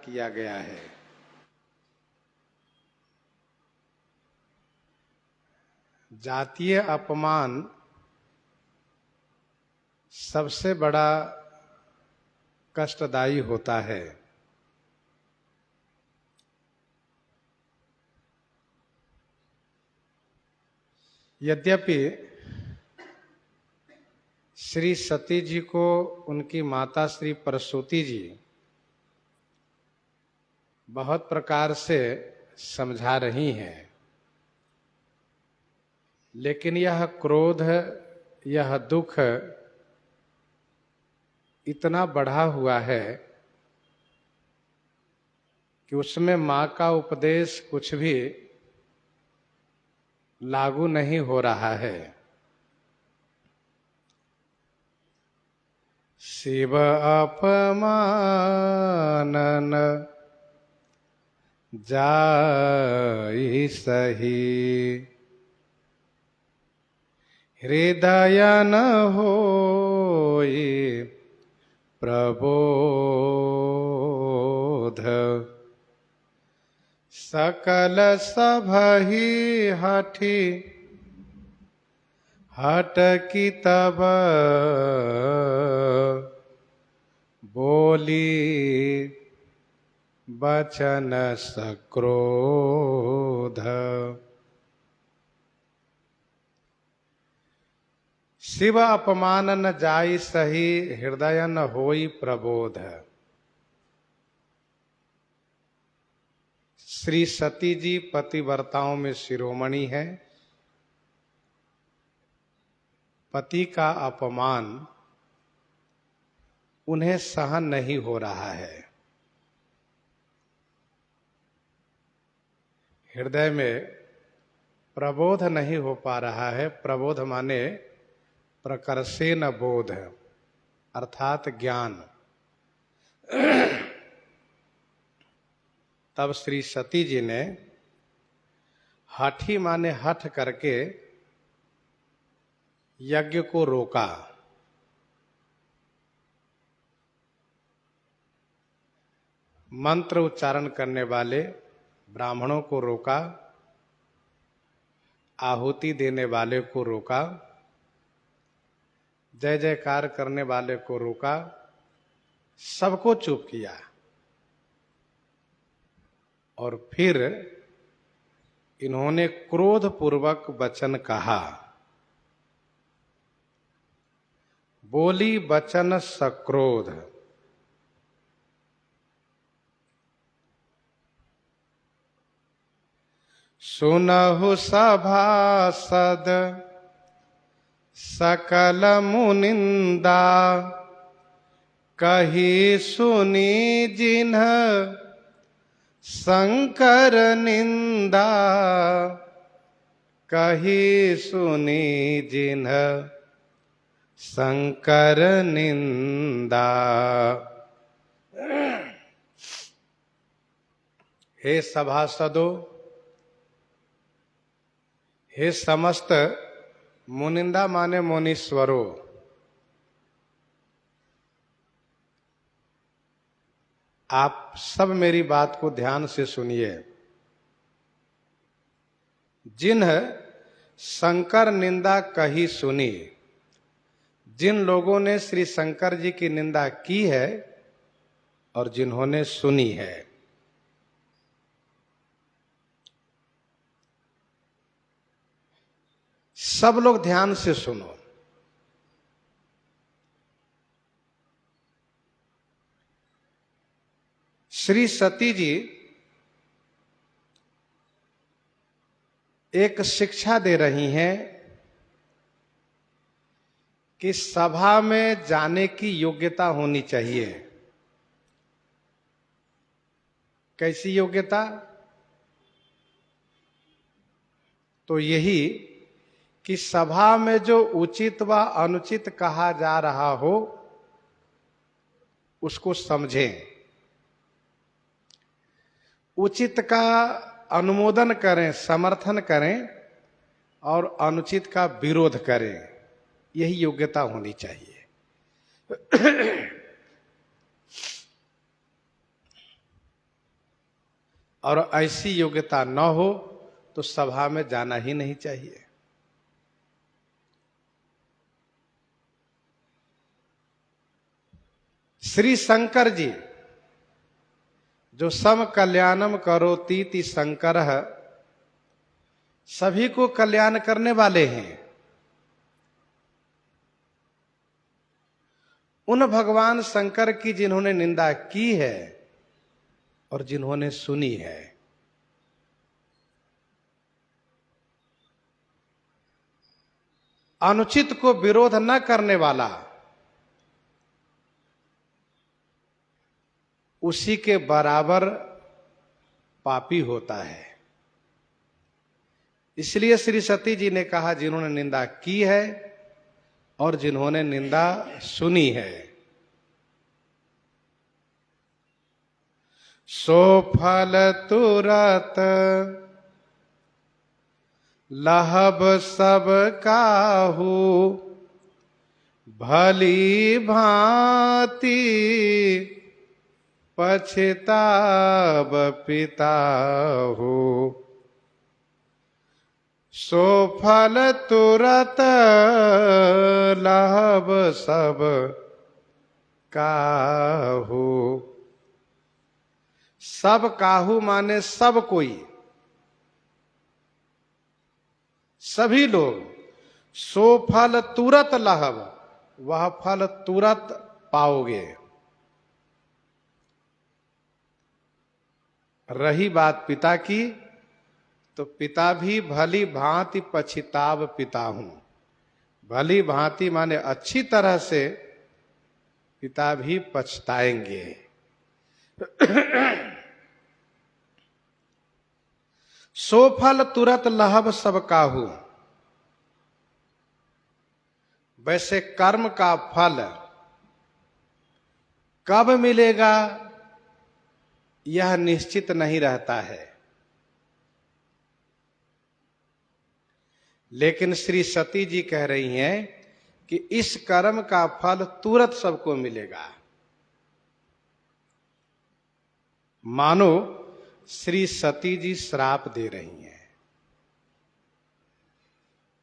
किया गया है। जातीय अपमान सबसे बड़ा कष्टदायी होता है। यद्यपि श्री सती जी को उनकी माता श्री प्रसूति जी बहुत प्रकार से समझा रही हैं, लेकिन यह क्रोध, यह दुख इतना बढ़ा हुआ है कि उसमें मां का उपदेश कुछ भी लागू नहीं हो रहा है। शिव अपमानन जाई सही, हृदय न होई प्रबोध, सकल सभहि हठि हटकी तब बोली बचन सक्रोध। शिव अपमान न जाई सही, हृदय न होई प्रबोध। श्री सती जी पतिव्रताओं में शिरोमणि है। पति का अपमान उन्हें सहन नहीं हो रहा है। हृदय में प्रबोध नहीं हो पा रहा है। प्रबोध माने प्रकर्षेण बोध, अर्थात ज्ञान। तब श्री सती जी ने हठी माने हठ करके यज्ञ को रोका। मंत्र उच्चारण करने वाले ब्राह्मणों को रोका, आहुति देने वाले को रोका, जय जयकार करने वाले को रोका, सबको चुप किया। और फिर इन्होंने क्रोध पूर्वक वचन कहा। बोली बचन सक्रोध। सुनहु सभासद सकल मुनिंदा, कही सुनी जिन्ह शंकर निंदा, कही सुनी जिन्ह शंकर निंदा। हे सभासदों, हे समस्त मुनिंदा माने मुनीश्वरों, आप सब मेरी बात को ध्यान से सुनिए। जिन्ह शंकर निंदा कही सुनी, जिन लोगों ने श्री शंकर जी की निंदा की है और जिन्होंने सुनी है, सब लोग ध्यान से सुनो। श्री सती जी एक शिक्षा दे रही हैं कि सभा में जाने की योग्यता होनी चाहिए। कैसी योग्यता? तो यही कि सभा में जो उचित व अनुचित कहा जा रहा हो उसको समझें, उचित का अनुमोदन करें, समर्थन करें और अनुचित का विरोध करें। यही योग्यता होनी चाहिए। और ऐसी योग्यता न हो तो सभा में जाना ही नहीं चाहिए। श्री शंकर जी जो सम कल्याणम करोतीति शंकरः, सभी को कल्याण करने वाले हैं। उन भगवान शंकर की जिन्होंने निंदा की है और जिन्होंने सुनी है, अनुचित को विरोध न करने वाला उसी के बराबर पापी होता है। इसलिए श्री सती जी ने कहा जिन्होंने निंदा की है और जिन्होंने निंदा सुनी है, सो फल तुरत लहब सब काहू, भली भांति पछताब पिताहू। सो फल तुरत लहब सब काहू। सब काहू माने सब कोई, सभी लोग। सो फल तुरत लहब, वह फल तुरत पाओगे। रही बात पिता की, तो पिता भी भली भांति पछताब पिता हूं। भली भांति माने अच्छी तरह से पिता भी पछताएंगे। सो फल तुरत लहब सब काहू। वैसे कर्म का फल कब मिलेगा यह निश्चित नहीं रहता है, लेकिन श्री सती जी कह रही हैं कि इस कर्म का फल तुरंत सबको मिलेगा। मानो श्री सती जी श्राप दे रही हैं,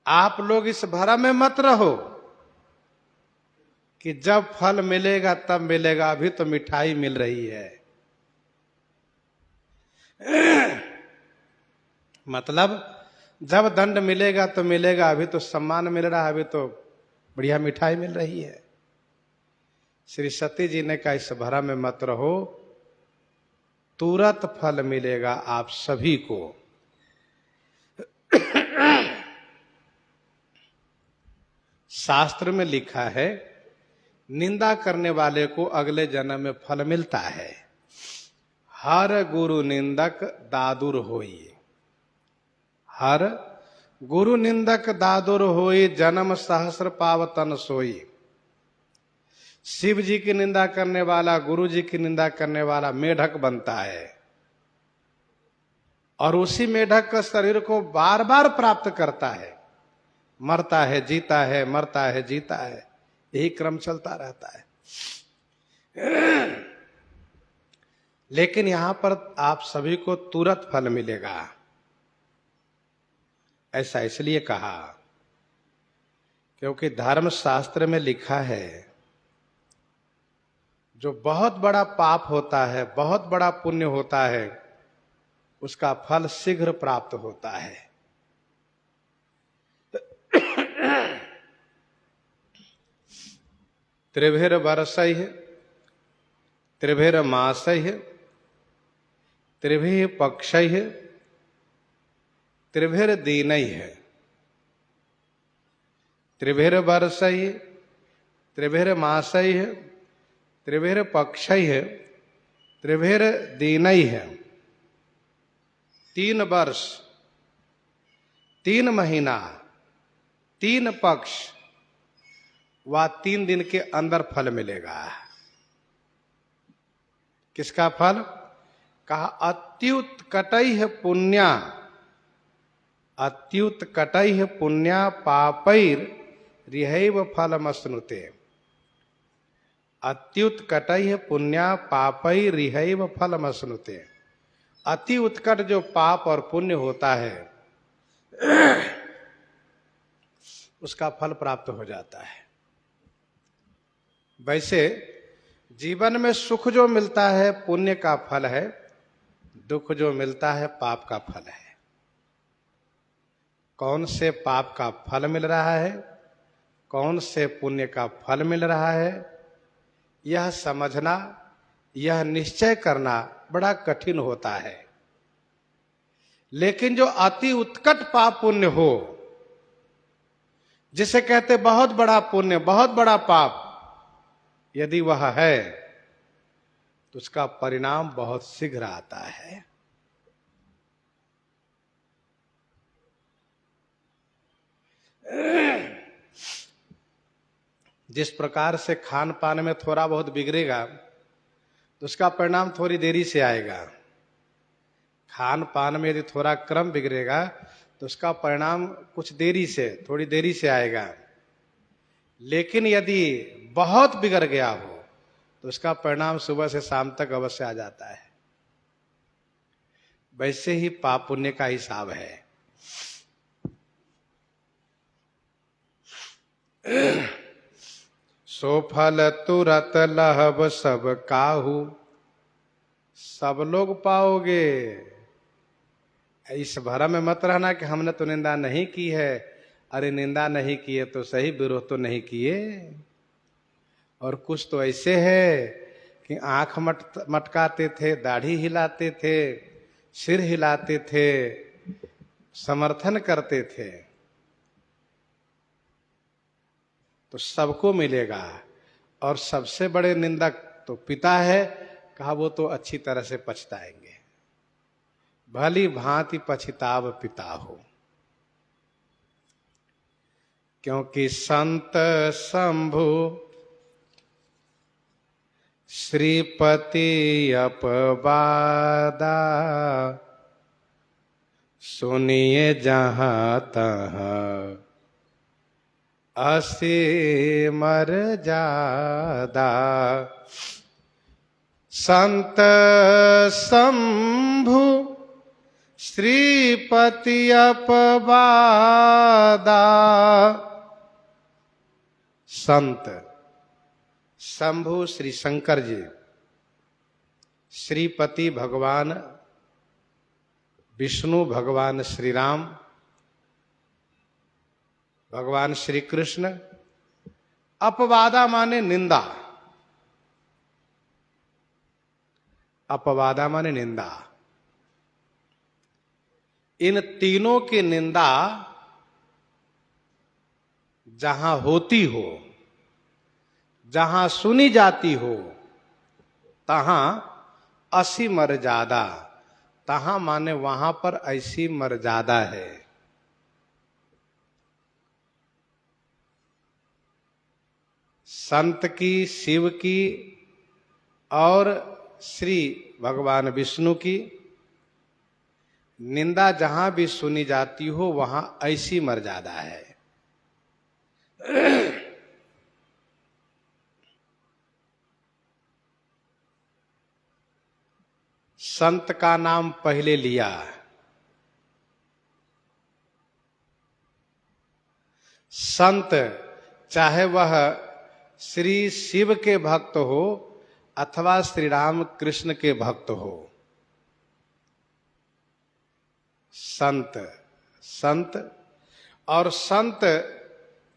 आप लोग इस भरम में मत रहो कि जब फल मिलेगा तब मिलेगा, अभी तो मिठाई मिल रही है। मतलब जब दंड मिलेगा तो मिलेगा, अभी तो सम्मान मिल रहा है, अभी तो बढ़िया मिठाई मिल रही है। श्री सती जी ने कहा इस भरम में मत रहो, तुरंत फल मिलेगा आप सभी को। शास्त्र में लिखा है निंदा करने वाले को अगले जन्म में फल मिलता है। हर गुरु निंदक दादुर होई, हर गुरु निंदक दादुर होई, जन्म सहस्र पावतन सोई। शिव जी की निंदा करने वाला, गुरु जी की निंदा करने वाला मेढक बनता है और उसी मेढक का शरीर को बार बार प्राप्त करता है। मरता है जीता है, मरता है जीता है, यही क्रम चलता रहता है। लेकिन यहां पर आप सभी को तुरंत फल मिलेगा, ऐसा इसलिए कहा क्योंकि धर्म शास्त्र में लिखा है जो बहुत बड़ा पाप होता है, बहुत बड़ा पुण्य होता है, उसका फल शीघ्र प्राप्त होता है। त्रिभिर वर्षैः त्रिभिर मासैः त्रिभिः पक्षैः त्रिभिर दीनैः। त्रिभिर वर्षैः त्रिभिर मासैः त्रिभिर पक्षैः त्रिभिर दीनैः। 3 वर्ष, 3 महीना, 3 पक्ष व 3 दिन के अंदर फल मिलेगा। किसका फल? कहा अत्युत्कटैः पुण्या, अत्युत्कटैः पुण्या पापैर रिहैव फलमश्नुते। अत्युत्कटैः पुण्या पापैर रिहैव फलमश्नुते। अति उत्कट जो पाप और पुण्य होता है उसका फल प्राप्त हो जाता है। वैसे जीवन में सुख जो मिलता है पुण्य का फल है, दुख जो मिलता है पाप का फल है। कौन से पाप का फल मिल रहा है, कौन से पुण्य का फल मिल रहा है, यह समझना, यह निश्चय करना बड़ा कठिन होता है। लेकिन जो अति उत्कट पाप पुण्य हो, जिसे कहते बहुत बड़ा पुण्य बहुत बड़ा पाप, यदि वह है तो उसका परिणाम बहुत शीघ्र आता है। जिस प्रकार से खान पान में थोड़ा बहुत बिगड़ेगा तो उसका परिणाम थोड़ी देरी से आएगा। खान पान में यदि थोड़ा क्रम बिगड़ेगा तो उसका परिणाम कुछ देरी से, थोड़ी देरी से आएगा। लेकिन यदि बहुत बिगड़ गया हो तो उसका परिणाम सुबह से शाम तक अवश्य आ जाता है। वैसे ही पाप पुण्य का हिसाब है। सो फल तुरत लहब सब काहू, सब लोग पाओगे। इस भरम में मत रहना कि हमने तो निंदा नहीं की है। अरे निंदा नहीं किए तो सही, विरोध तो नहीं किए। और कुछ तो ऐसे है कि आंख मटकाते थे, दाढ़ी हिलाते थे, सिर हिलाते थे, समर्थन करते थे। तो सबको मिलेगा। और सबसे बड़े निंदक तो पिता है, कहा वो तो अच्छी तरह से पछताएंगे। भली भांति पछताव पिता हो। क्योंकि संत शंभु श्रीपति अपवादा, सुनिए जहां तहां असी मर्यादा। संत शंभु श्रीपति अपवादा। संत शंभु श्री शंकर जी, श्रीपति भगवान विष्णु, भगवान श्री राम, भगवान श्री कृष्ण। अपवादा माने निंदा, अपवादा माने निंदा। इन तीनों की निंदा जहां होती हो, जहां सुनी जाती हो, तहां असी मर्यादा, तहां माने वहां पर ऐसी मर्यादा है। संत की, शिव की और श्री भगवान विष्णु की निंदा जहां भी सुनी जाती हो वहां ऐसी मर्यादा है। संत का नाम पहले लिया। संत चाहे वह श्री शिव के भक्त हो अथवा श्री राम कृष्ण के भक्त हो, संत संत। और संत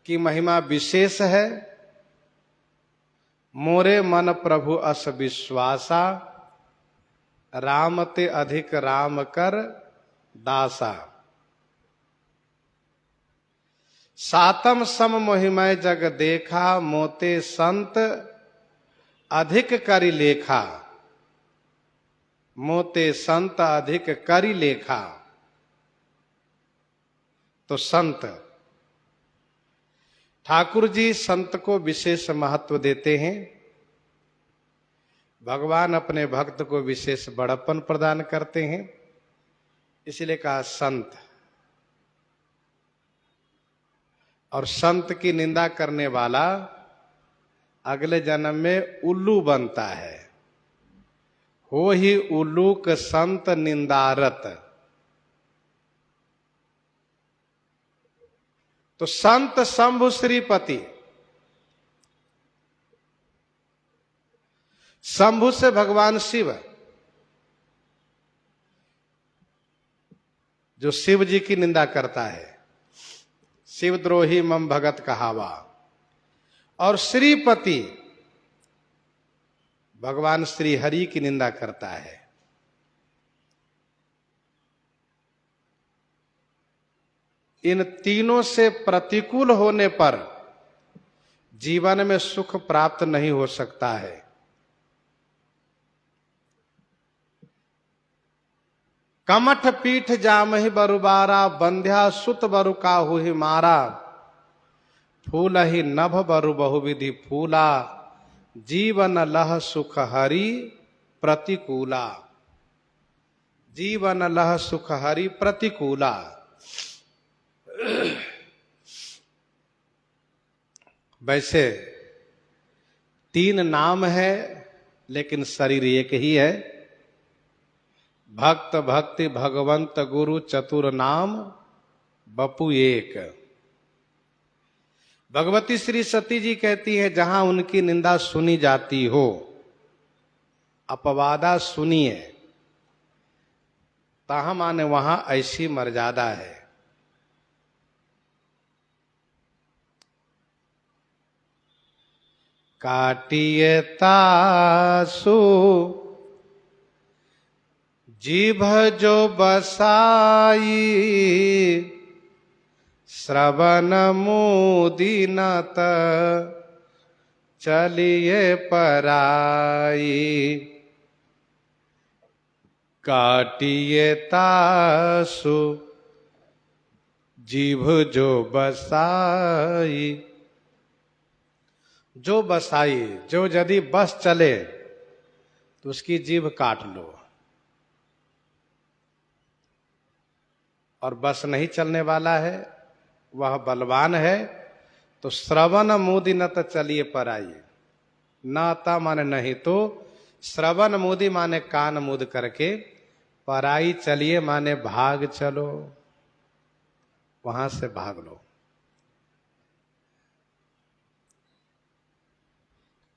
की महिमा विशेष है। मोरे मन प्रभु अस विश्वासा, राम ते अधिक राम कर दासा। सातम सम मोहिमय जग देखा, मोते संत अधिक करि लेखा। मोते संत अधिक करि लेखा। तो संत, ठाकुर जी संत को विशेष महत्व देते हैं। भगवान अपने भक्त को विशेष बड़प्पन प्रदान करते हैं, इसलिए कहा संत। और संत की निंदा करने वाला अगले जन्म में उल्लू बनता है। हो ही उलूक संत निंदारत। तो संत शंभु श्रीपति, शंभु से भगवान शिव, जो शिव जी की निंदा करता है, शिवद्रोही मम भगत कहावा। और श्रीपति भगवान श्री हरि की निंदा करता है। इन तीनों से प्रतिकूल होने पर जीवन में सुख प्राप्त नहीं हो सकता है। कमठ पीठ जामहि बरुबारा, बंध्या सुत बरु काहू ही मारा। फूल ही नभ बरु बहुविधि फूला, जीवन लह सुख हरि प्रतिकूला। जीवन लह सुख हरि प्रतिकूला। वैसे 3 नाम है, लेकिन शरीर एक ही है। भक्त भक्ति भगवंत गुरु चतुर नाम बपु एक। भगवती श्री सती जी कहती है, जहां उनकी निंदा सुनी जाती हो, अपवादा सुनिए, तहां माने वहां ऐसी मर्यादा है। काटिए तासु जीभ जो बसाई, श्रवण मुदिनत चलिए पराई। काटिए तासु जीभ जो बसाई। जो बसाई, जो यदि बस चले तो उसकी जीभ काट लो, और बस नहीं चलने वाला है, वह बलवान है, तो श्रवण मुदि न तो चलिए पर आइए। न आता माने नहीं, तो श्रवण मुदि माने कान मुद करके, पराई चलिए माने भाग चलो, वहां से भाग लो।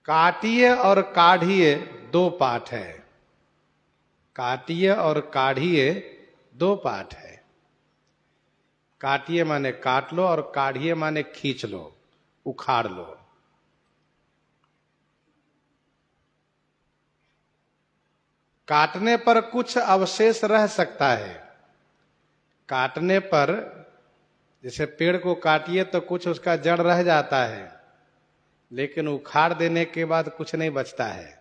काटिए और काढ़िए 2 पाठ है। काटिए और काढ़िए 2 पाठ है। काटिए माने काट लो, और काढ़िए माने खींच लो, उखाड़ लो। काटने पर कुछ अवशेष रह सकता है। काटने पर, जैसे पेड़ को काटिए तो कुछ उसका जड़ रह जाता है, लेकिन उखाड़ देने के बाद कुछ नहीं बचता है।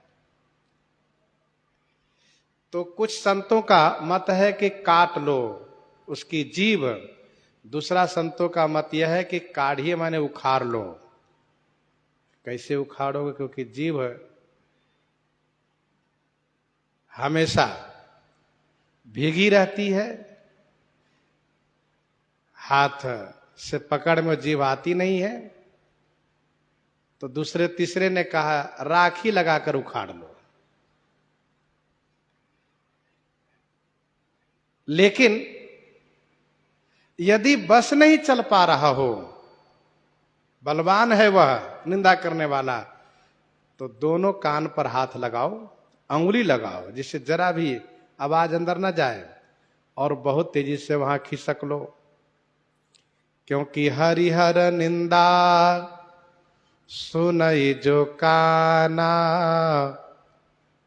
तो कुछ संतों का मत है कि काट लो उसकी जीभ, दूसरा संतों का मत यह है कि काढ़िए माने उखाड़ लो। कैसे उखाड़ोगे? क्योंकि जीभ हमेशा भीगी रहती है, हाथ से पकड़ में जीभ आती नहीं है। तो दूसरे तीसरे ने कहा राखी लगाकर उखाड़ लो। लेकिन यदि बस नहीं चल पा रहा हो, बलवान है वह निंदा करने वाला, तो दोनों कान पर हाथ लगाओ, अंगुली लगाओ, जिससे जरा भी आवाज अंदर न जाए, और बहुत तेजी से वहां खिसक लो। क्योंकि हरिहर निंदा सुनई जो काना,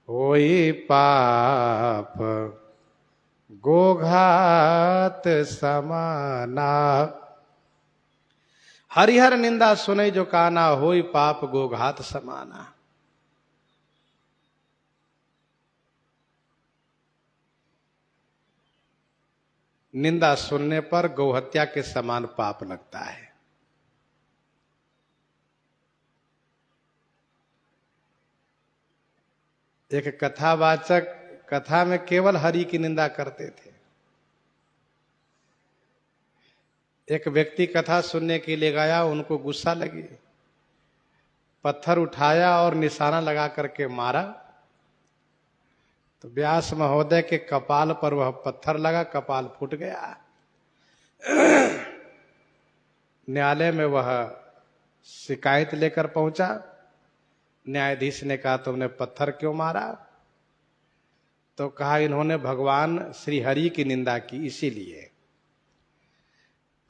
होई पाप गोघात समाना। हरिहर निंदा सुनई जो काना, होई पाप गोघात समाना। निंदा सुनने पर गौहत्या के समान पाप लगता है। एक कथावाचक कथा में केवल हरि की निंदा करते थे। एक व्यक्ति कथा सुनने के लिए गया, उनको गुस्सा लगी, पत्थर उठाया और निशाना लगा करके मारा। तो व्यास महोदय के कपाल पर वह पत्थर लगा, कपाल फूट गया। न्यायालय में वह शिकायत लेकर पहुंचा। न्यायाधीश ने कहा तुमने पत्थर क्यों मारा? तो कहा इन्होंने भगवान श्री हरि की निंदा की इसीलिए।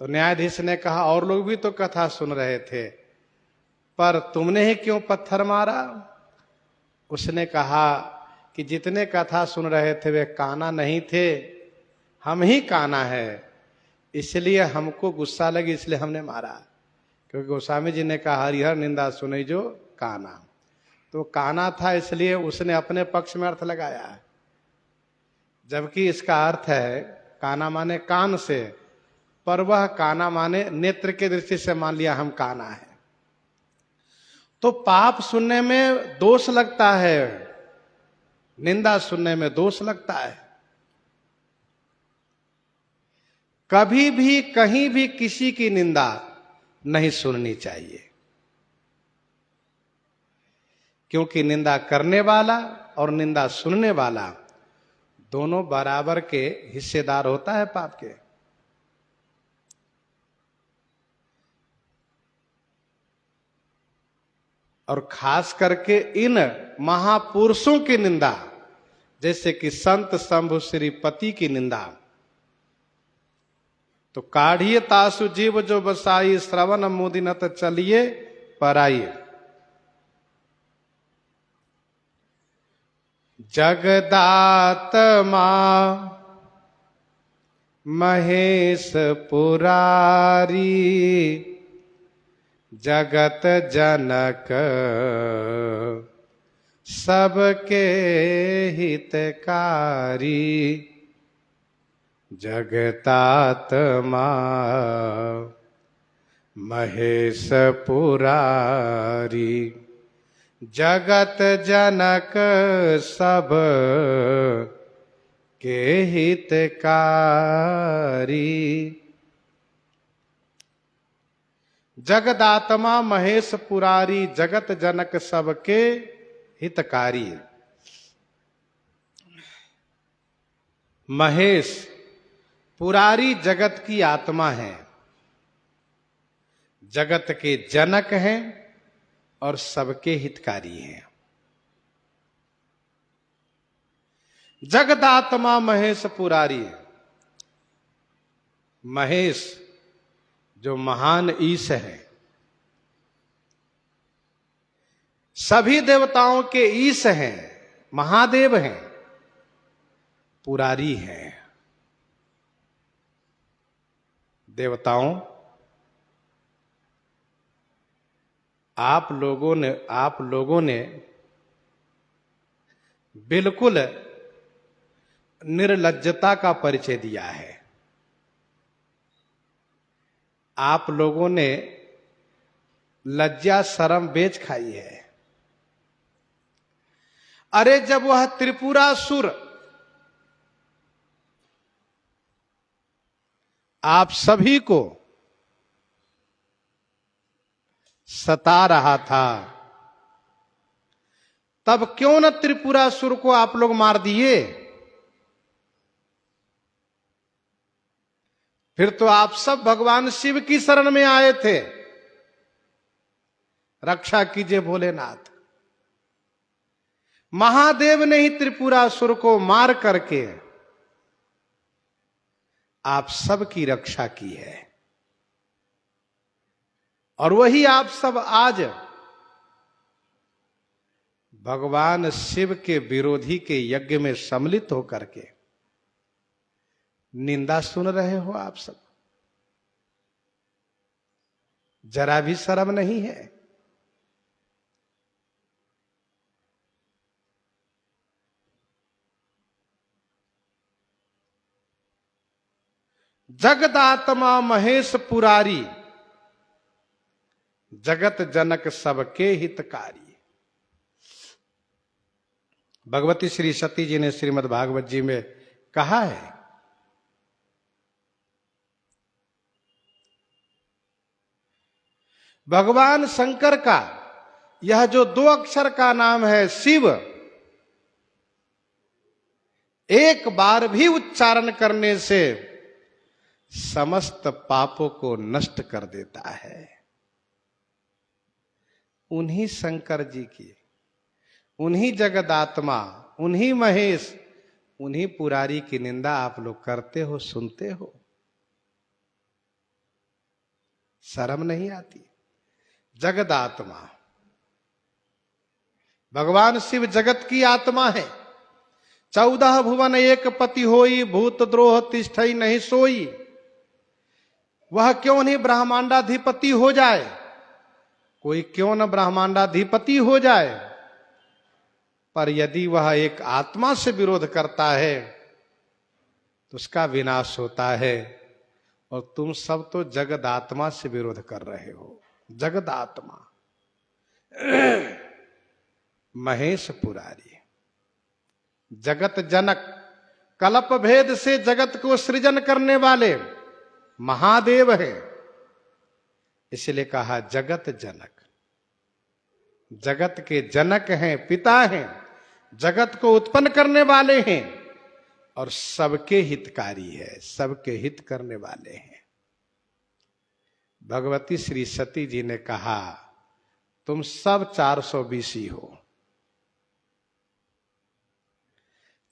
तो न्यायाधीश ने कहा और लोग भी तो कथा सुन रहे थे, पर तुमने ही क्यों पत्थर मारा? उसने कहा कि जितने कथा सुन रहे थे वे काना नहीं थे, हम ही काना है, इसलिए हमको गुस्सा लगी इसलिए हमने मारा। क्योंकि गोस्वामी जी ने कहा हरिहर निंदा सुने जो काना, तो काना था इसलिए उसने अपने पक्ष में अर्थ लगाया, जबकि इसका अर्थ है काना माने कान से, पर वह काना माने नेत्र के दृष्टि से मान लिया हम काना है। तो पाप सुनने में दोष लगता है, निंदा सुनने में दोष लगता है। कभी भी कहीं भी किसी की निंदा नहीं सुननी चाहिए, क्योंकि निंदा करने वाला और निंदा सुनने वाला दोनों बराबर के हिस्सेदार होता है पाप के। और खास करके इन महापुरुषों की निंदा, जैसे कि संत शंभु श्रीपति की निंदा, तो काढ़िए तासु जीव जो बसाई, श्रवण मुदिनत चलिए पराई। जगदात्मा महेश पुरारी, जगत जनक सबके हितकारी। जगतात्मा महेश पुरारी, जगत जनक सब के हितकारी। जगदात्मा महेश पुरारी, जगत जनक सबके हितकारी। महेश पुरारी जगत की आत्मा है, जगत के जनक हैं और सबके हितकारी हैं। जगदात्मा महेश पुरारी, महेश जो महान ईश है, सभी देवताओं के ईश हैं, महादेव हैं, पुरारी हैं। देवताओं, आप लोगों ने बिल्कुल निर्लज्जता का परिचय दिया है। आप लोगों ने लज्जा शर्म बेच खाई है। अरे जब वह त्रिपुरासुर आप सभी को सता रहा था, तब क्यों न त्रिपुरासुर को आप लोग मार दिए? फिर तो आप सब भगवान शिव की शरण में आए थे, रक्षा कीजिए भोलेनाथ। महादेव ने ही त्रिपुरासुर को मार करके आप सब की रक्षा की है, और वही आप सब आज भगवान शिव के विरोधी के यज्ञ में सम्मिलित होकर के निंदा सुन रहे हो। आप सब जरा भी शर्म नहीं है। जगदात्मा महेश पुरारी, जगत जनक सबके हितकारी। भगवती श्री सती जी ने श्रीमद् भागवत जी में कहा है, भगवान शंकर का यह जो 2 अक्षर का नाम है शिव, एक बार भी उच्चारण करने से समस्त पापों को नष्ट कर देता है। उन्हीं शंकर जी की, उन्हीं जगदात्मा, उन्हीं महेश, उन्हीं पुरारी की निंदा आप लोग करते हो, सुनते हो, शर्म नहीं आती? जगदात्मा भगवान शिव जगत की आत्मा है। 14 भुवन एक पति होई, भूत द्रोह तिष्ठई नहीं सोई। वह क्यों नहीं ब्रह्मांडाधिपति हो जाए? कोई क्यों न ब्रह्मांडाधिपति हो जाए, पर यदि वह एक आत्मा से विरोध करता है तो उसका विनाश होता है। और तुम सब तो जगदात्मा से विरोध कर रहे हो। जगदात्मा महेश पुरारी, जगत जनक, कल्प भेद से जगत को सृजन करने वाले महादेव है, इसलिए कहा जगत जनक। जगत के जनक हैं, पिता हैं, जगत को उत्पन्न करने वाले हैं और सबके हितकारी है, सबके हित करने वाले हैं। भगवती श्री सती जी ने कहा तुम सब 420 हो।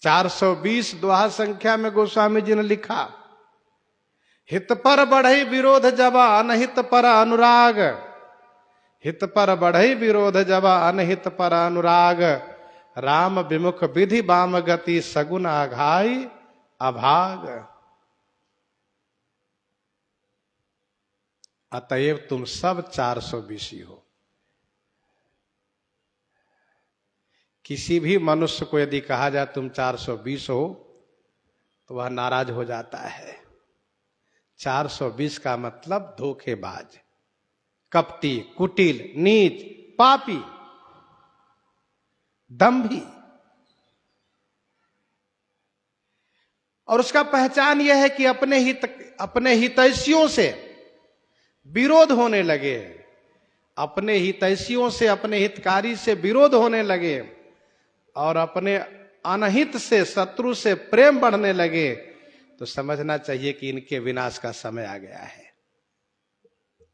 420 दोहा संख्या में गोस्वामी जी ने लिखा, हित पर बढ़ई विरोध जबा अनहित पर अनुराग, हित पर बढ़ई विरोध जबा अनहित पर अनुराग, राम विमुख विधि बाम गति सगुन आघाई अभाग। अतएव तुम सब 420 हो। किसी भी मनुष्य को यदि कहा जाए तुम 420 हो तो वह नाराज हो जाता है। 420 का मतलब धोखेबाज, कपटी, कुटिल, नीच, पापी, दंभी। और उसका पहचान यह है कि अपने हितैषियों से विरोध होने लगे, अपने हितैषियों से, अपने हितकारी से विरोध होने लगे और अपने अनहित से, शत्रु से प्रेम बढ़ने लगे, तो समझना चाहिए कि इनके विनाश का समय आ गया है।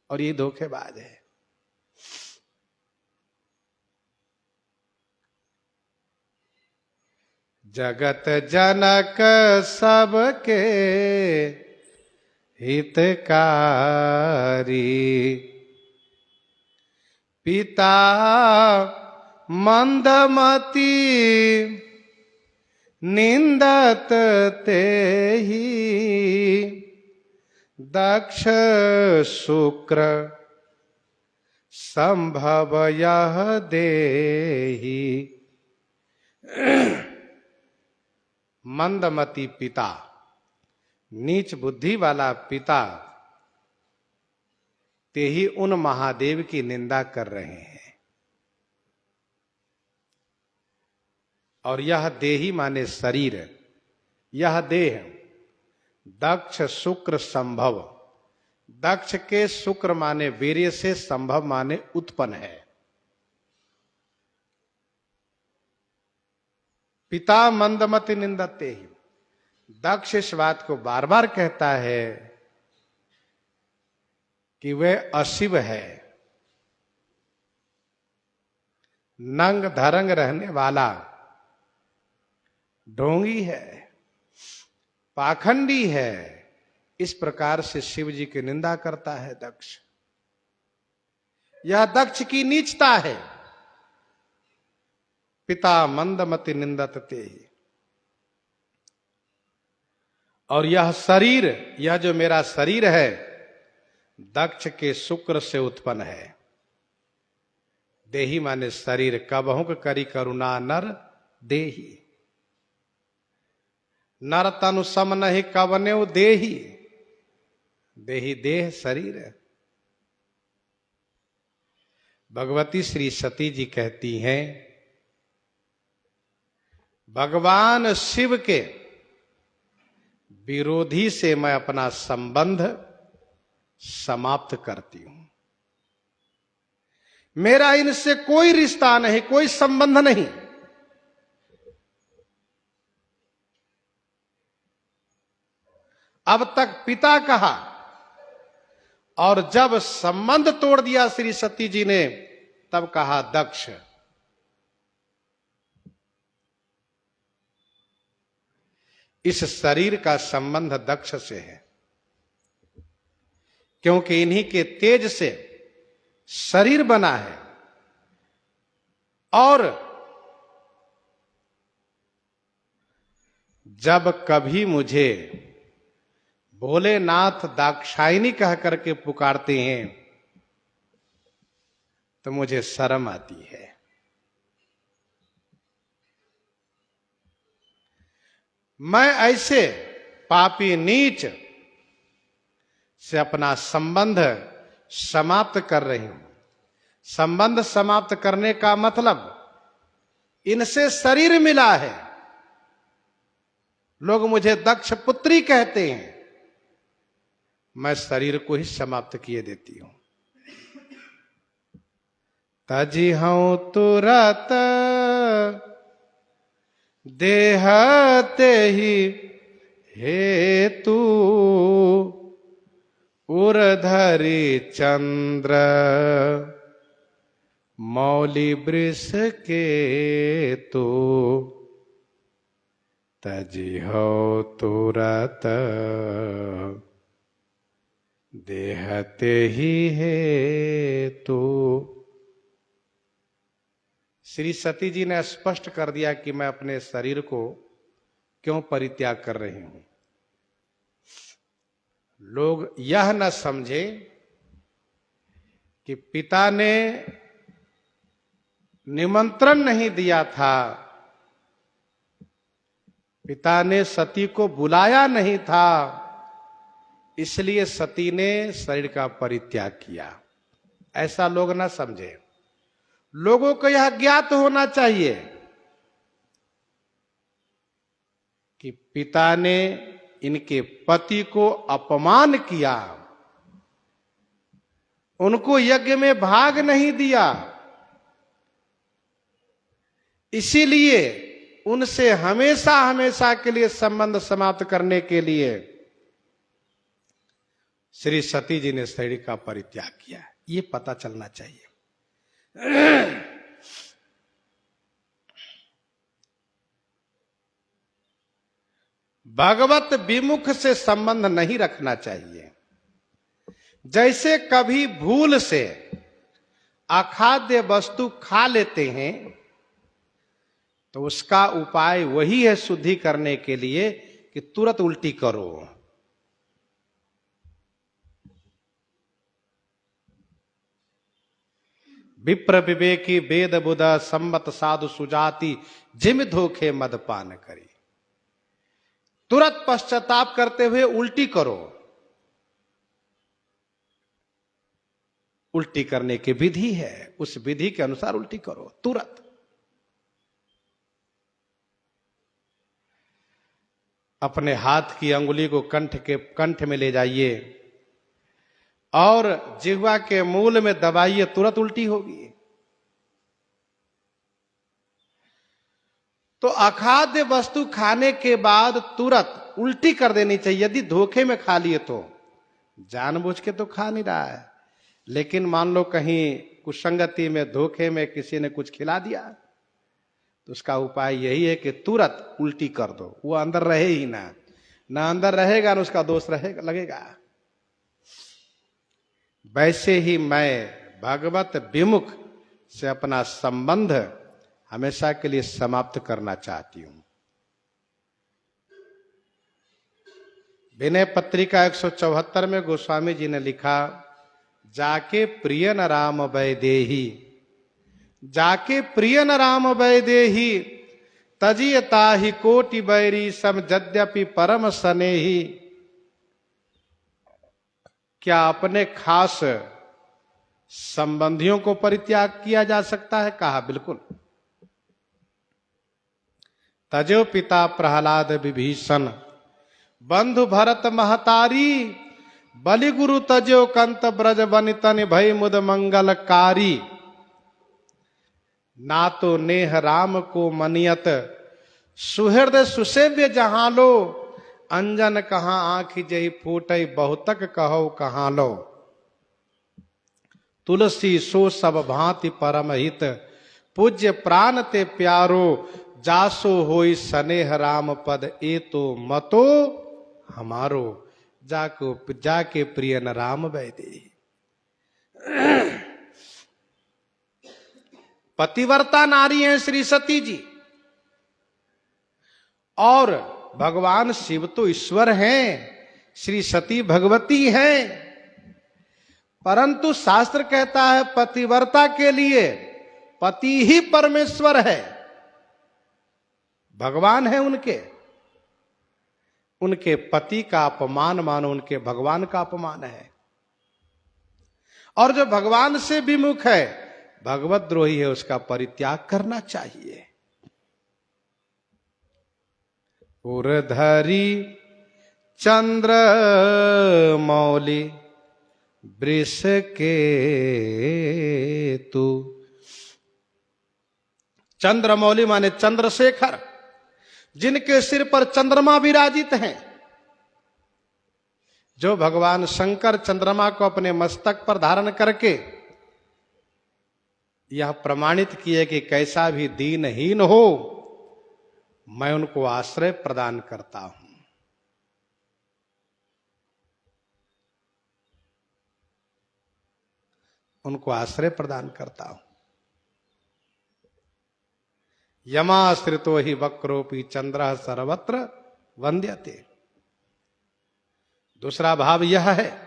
और ये धोखेबाज है। जगत जनक सबके हितकारी, पिता मंदमती निंदत तेहि, दक्ष शुक्र संभव यह देहि। मंदमती पिता, नीच बुद्धि वाला पिता, ते ही उन महादेव की निंदा कर रहे हैं। और यह देही माने शरीर, यह देह दक्ष शुक्र संभव, दक्ष के शुक्र माने वीर्य से, संभव माने उत्पन्न है। पिता मंदमति निंदते ही, दक्ष इस बात को बार बार कहता है कि वह अशिव है, नंग धरंग रहने वाला, ढोंगी है, पाखंडी है। इस प्रकार से शिव जी की निंदा करता है दक्ष। यह दक्ष की नीचता है। पिता मंदमति निंदते ही। और यह शरीर, यह जो मेरा शरीर है, दक्ष के शुक्र से उत्पन्न है। देही माने शरीर, कबहुक करी करुणा नर देही, नर तनु सम नहीं कवनेउ देही, देही देह शरीर। भगवती श्री सती जी कहती हैं, भगवान शिव के विरोधी से मैं अपना संबंध समाप्त करती हूं। मेरा इनसे कोई रिश्ता नहीं, कोई संबंध नहीं। अब तक पिता कहा, और जब संबंध तोड़ दिया श्री सती जी ने, तब कहा दक्ष। इस शरीर का संबंध दक्ष से है, क्योंकि इन्हीं के तेज से शरीर बना है। और जब कभी मुझे भोलेनाथ दाक्षायणी कह करके पुकारते हैं तो मुझे शर्म आती है। मैं ऐसे पापी नीच से अपना संबंध समाप्त कर रही हूं। संबंध समाप्त करने का मतलब इनसे शरीर मिला है। लोग मुझे दक्ष पुत्री कहते हैं, मैं शरीर को ही समाप्त किए देती हूं। तजी हूं तुरत देहते ही हेतु, उर्धरी चंद्र मौली वृष के तो, तजी हो तुरत देहते ही हेतु। श्री सती जी ने स्पष्ट कर दिया कि मैं अपने शरीर को क्यों परित्याग कर रही हूं। लोग यह न समझे कि पिता ने निमंत्रण नहीं दिया था, पिता ने सती को बुलाया नहीं था, इसलिए सती ने शरीर का परित्याग किया। ऐसा लोग न समझे। लोगों को यह ज्ञात होना चाहिए कि पिता ने इनके पति को अपमान किया, उनको यज्ञ में भाग नहीं दिया, इसीलिए उनसे हमेशा हमेशा के लिए संबंध समाप्त करने के लिए श्री सती जी ने शरीर का परित्याग किया। ये पता चलना चाहिए। भगवत विमुख से संबंध नहीं रखना चाहिए। जैसे कभी भूल से अखाद्य वस्तु खा लेते हैं तो उसका उपाय वही है शुद्धि करने के लिए कि तुरंत उल्टी करो। विप्र विवेकी वेद बुध सम्मत साधु सुजाति जिम धोखे मदपान करी। तुरंत पश्चाताप करते हुए उल्टी करो। उल्टी करने की विधि है, उस विधि के अनुसार उल्टी करो तुरंत। अपने हाथ की अंगुली को कंठ में ले जाइए और जिह्वा के मूल में दबाइए, तुरंत उल्टी होगी। तो अखाद्य वस्तु खाने के बाद तुरंत उल्टी कर देनी चाहिए। यदि धोखे में खा लिए तो, जानबूझ के तो खा नहीं रहा है, लेकिन मान लो कहीं कुसंगति में धोखे में किसी ने कुछ खिला दिया तो उसका उपाय यही है कि तुरंत उल्टी कर दो। वो अंदर रहे ही ना अंदर रहेगा ना उसका दोष रहेगा लगेगा। वैसे ही मैं भगवत विमुख से अपना संबंध हमेशा के लिए समाप्त करना चाहती हूं। विनय पत्रिका 174 में गोस्वामी जी ने लिखा, जाके प्रिय न राम वैदेही, जाके प्रिय न राम वैदेही, तजियता ही कोटि बैरी सम यद्यपि परम सनेही। क्या अपने खास संबंधियों को परित्याग किया जा सकता है? कहा बिल्कुल। तजो पिता प्रहलाद विभीषण, बंधु भरत महतारी, बलि गुरु तजो कंत ब्रज बनितन भय मुद मंगलकारी। ना तो नेह राम को मनियत, सुहृदय सुसेव्य जहां लो, अंजन कहाँ आँखि जही फूटई, बहुतक कहो कहाँ लो। तुलसी सो सब भांति परम हित, पूज्य प्राण ते प्यारो, जासो होई सनेह राम पद, ए तो मतो हमारो, जाके प्रिय न राम वैदे। पतिव्रता नारी हैं श्री सती जी, और भगवान शिव तो ईश्वर हैं, श्री सती भगवती हैं। परंतु शास्त्र कहता है पतिव्रता के लिए पति ही परमेश्वर है, भगवान है उनके। उनके पति का अपमान मानो उनके भगवान का अपमान है। और जो भगवान से विमुख है, भगवत द्रोही है, उसका परित्याग करना चाहिए। उर्धरी चंद्र मौली वृष के तू। चंद्रमौली माने चंद्रशेखर, जिनके सिर पर चंद्रमा विराजित हैं। जो भगवान शंकर चंद्रमा को अपने मस्तक पर धारण करके यह प्रमाणित किए कि कैसा भी दीनहीन हो, मैं उनको आश्रय प्रदान करता हूं। उनको आश्रय प्रदान करता हूं। यमाश्रितो ही वक्रोपी चंद्र सर्वत्र वंद्यते। दूसरा भाव यह है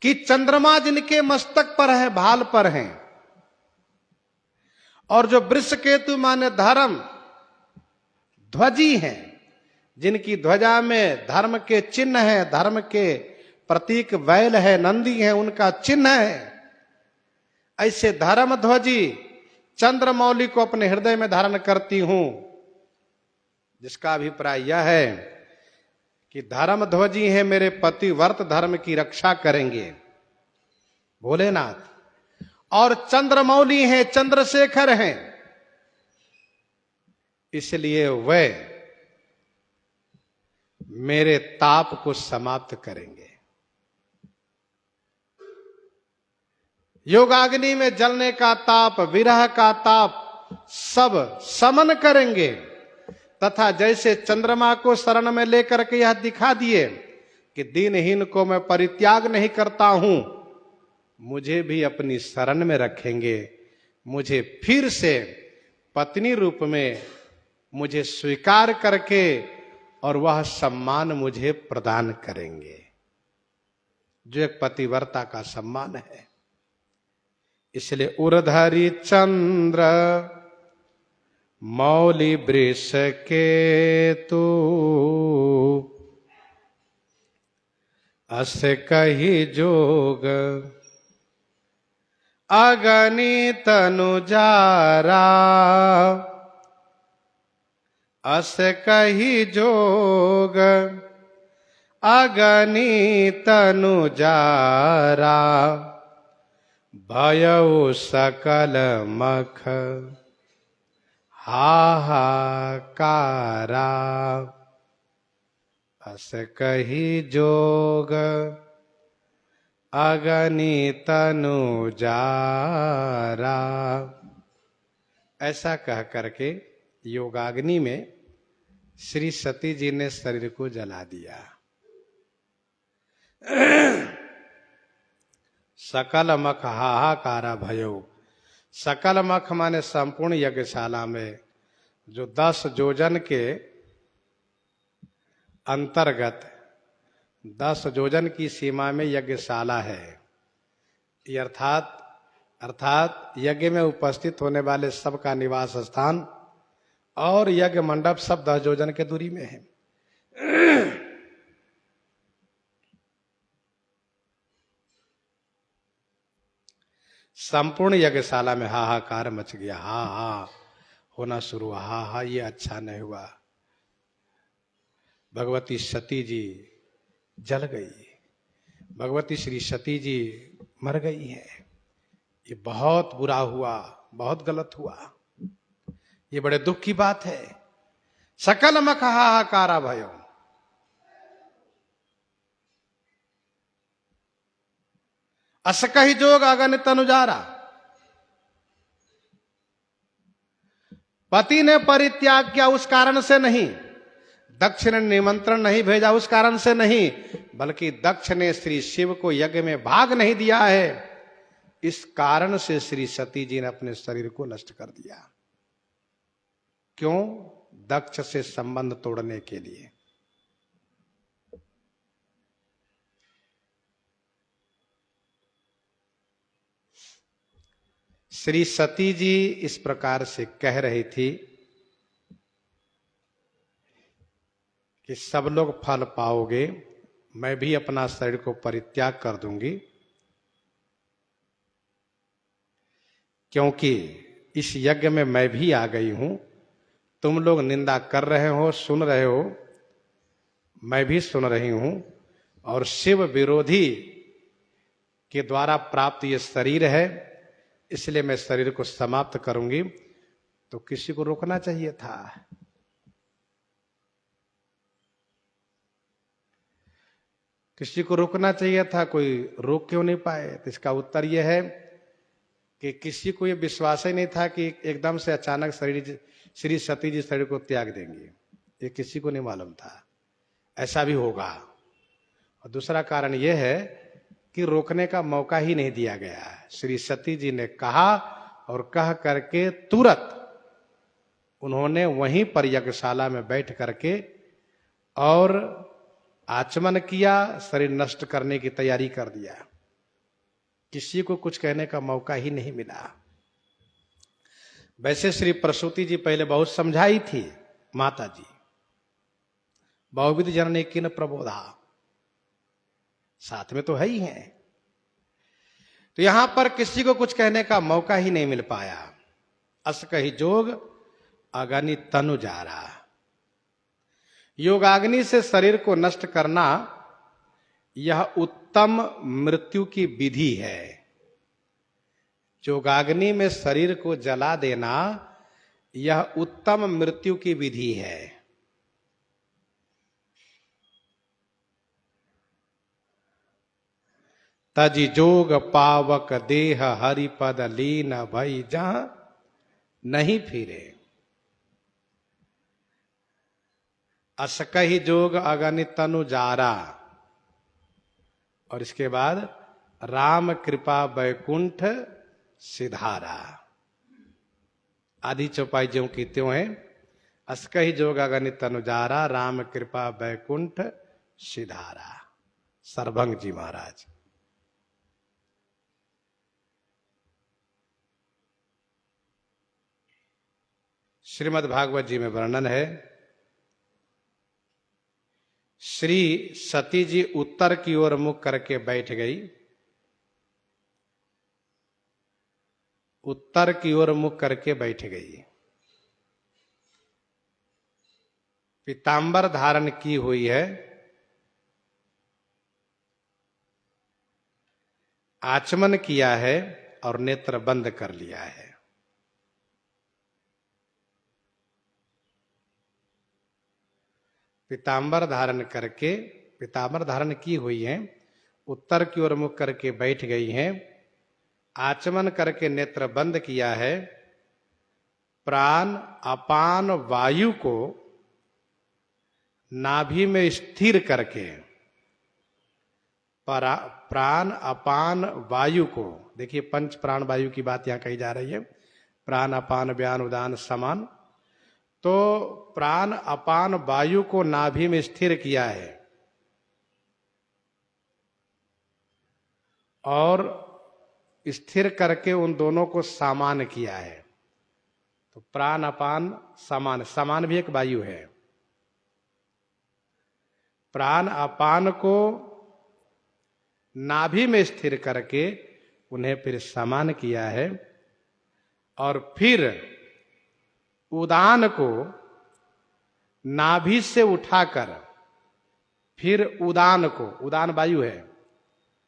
कि चंद्रमा जिनके मस्तक पर है, भाल पर हैं, और जो वृषकेतु माने धर्म ध्वजी हैं, जिनकी ध्वजा में धर्म के चिन्ह है, धर्म के प्रतीक बैल है, नंदी है, उनका चिन्ह है। ऐसे धर्म ध्वजी चंद्रमौली को अपने हृदय में धारण करती हूं, जिसका अभिप्राय यह है कि धर्म ध्वजी है मेरे पति, व्रत धर्म की रक्षा करेंगे भोलेनाथ। और चंद्रमौली हैं, चंद्रशेखर हैं, इसलिए वे मेरे ताप को समाप्त करेंगे। योगाग्नि में जलने का ताप, विरह का ताप सब समन करेंगे। तथा जैसे चंद्रमा को शरण में लेकर के यह दिखा दिए कि दीनहीन को मैं परित्याग नहीं करता हूं, मुझे भी अपनी शरण में रखेंगे, मुझे फिर से पत्नी रूप में मुझे स्वीकार करके और वह सम्मान मुझे प्रदान करेंगे, जो एक पतिव्रता का सम्मान है। इसलिए उर्धरी चंद्र मौली वृष के तू, अस कही जोग अगनी तनु जारा, अस कही जोग अगनी तनु जारा, भयउ सकल मख हाहाकारा, अस कही जोग अगनी तनु जारा। ऐसा कह करके योगाग्नि में श्री सती जी ने शरीर को जला दिया। सकल मख हाहाकारा भयो। सकल मख माने संपूर्ण यज्ञशाला में जो 10 योजन के अंतर्गत 10 योजन की सीमा में यज्ञशाला है। अर्थात यज्ञ में उपस्थित होने वाले सबका निवास स्थान और यज्ञ मंडप सब 10 योजन के दूरी में है। संपूर्ण यज्ञशाला में हाहाकार मच गया। हा हा होना शुरू हुआ, हा हा ये अच्छा नहीं हुआ। भगवती सती जी जल गई, भगवती श्री सती जी मर गई है। ये बहुत बुरा हुआ, बहुत गलत हुआ, ये बड़े दुख की बात है। सकल मख हाहाकारा भयो। अस कहि जोग अगणित तनुजारा। पति ने परित्याग किया उस कारण से नहीं, दक्ष ने निमंत्रण नहीं भेजा उस कारण से नहीं, बल्कि दक्ष ने श्री शिव को यज्ञ में भाग नहीं दिया है, इस कारण से श्री सती जी ने अपने शरीर को नष्ट कर दिया। क्यों? दक्ष से संबंध तोड़ने के लिए। श्री सती जी इस प्रकार से कह रही थी कि सब लोग फल पाओगे, मैं भी अपना शरीर को परित्याग कर दूंगी, क्योंकि इस यज्ञ में मैं भी आ गई हूं। तुम लोग निंदा कर रहे हो, सुन रहे हो, मैं भी सुन रही हूं, और शिव विरोधी के द्वारा प्राप्त ये शरीर है, इसलिए मैं शरीर को समाप्त करूंगी। तो किसी को रोकना चाहिए था। किसी को रोकना चाहिए था, कोई रोक क्यों नहीं पाए? तो इसका उत्तर यह है कि किसी को यह विश्वास ही नहीं था कि एकदम से अचानक श्री सती जी शरीर को त्याग देंगी। ये किसी को नहीं मालूम था ऐसा भी होगा। और दूसरा कारण यह है कि रोकने का मौका ही नहीं दिया गया। श्री सती जी ने कहा और कह करके तुरंत उन्होंने वहीं पर यज्ञशाला में बैठ करके और आचमन किया, शरीर नष्ट करने की तैयारी कर दिया। किसी को कुछ कहने का मौका ही नहीं मिला। वैसे श्री प्रसूति जी पहले बहुत समझाई थी, माता जी बहुविध जननी किन प्रबोधा, साथ में तो है ही हैं। तो यहां पर किसी को कुछ कहने का मौका ही नहीं मिल पाया। अस कहि जोग अगनि तनु जारा। योगाग्नि से शरीर को नष्ट करना यह उत्तम मृत्यु की विधि है। योगाग्नि में शरीर को जला देना यह उत्तम मृत्यु की विधि है। तजि जोग पावक देह हरिपद लीन भई जहां नहीं फिरे। अस कहि जोग अगणित तनु जारा। और इसके बाद राम कृपा वैकुंठ सिधारा। आधी चौपाई ज्यों की त्यों है। अस कहि जोग अगणित तनु जारा, राम कृपा वैकुंठ सिधारा। सरभंग जी महाराज। श्रीमद् भागवत जी में वर्णन है, श्री सती जी उत्तर की ओर मुख करके बैठ गई। उत्तर की ओर मुख करके बैठ गई। पीतांबर धारण की हुई है। आचमन किया है और नेत्र बंद कर लिया है। पीतांबर धारण करके, पीतांबर धारण की हुई है, उत्तर की ओर मुख करके बैठ गई हैं। आचमन करके नेत्र बंद किया है। प्राण अपान वायु को नाभि में स्थिर करके, प्राण अपान वायु को, देखिए पंच प्राण वायु की बात यहां कही जा रही है। प्राण अपान व्यान उदान समान। तो प्राण अपान वायु को नाभि में स्थिर किया है और स्थिर करके उन दोनों को समान किया है। तो प्राण अपान समान, समान भी एक वायु है। प्राण अपान को नाभि में स्थिर करके उन्हें फिर समान किया है और फिर उदान को नाभि से उठाकर फिर उदान को, उदान वायु है,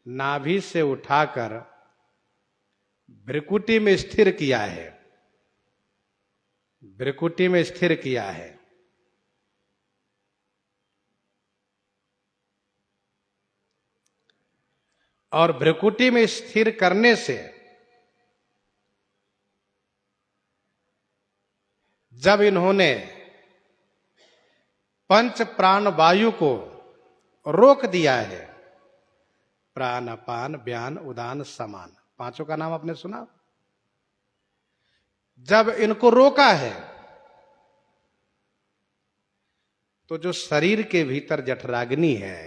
नाभि से उठाकर भ्रिकुटी में स्थिर किया है। भ्रिकुटी में स्थिर किया है। और भ्रिकुटी में स्थिर करने से जब इन्होंने पंच प्राण वायु को रोक दिया है, प्राण अपान व्यान उदान समान, पांचों का नाम आपने सुना। जब इनको रोका है तो जो शरीर के भीतर जठराग्नि है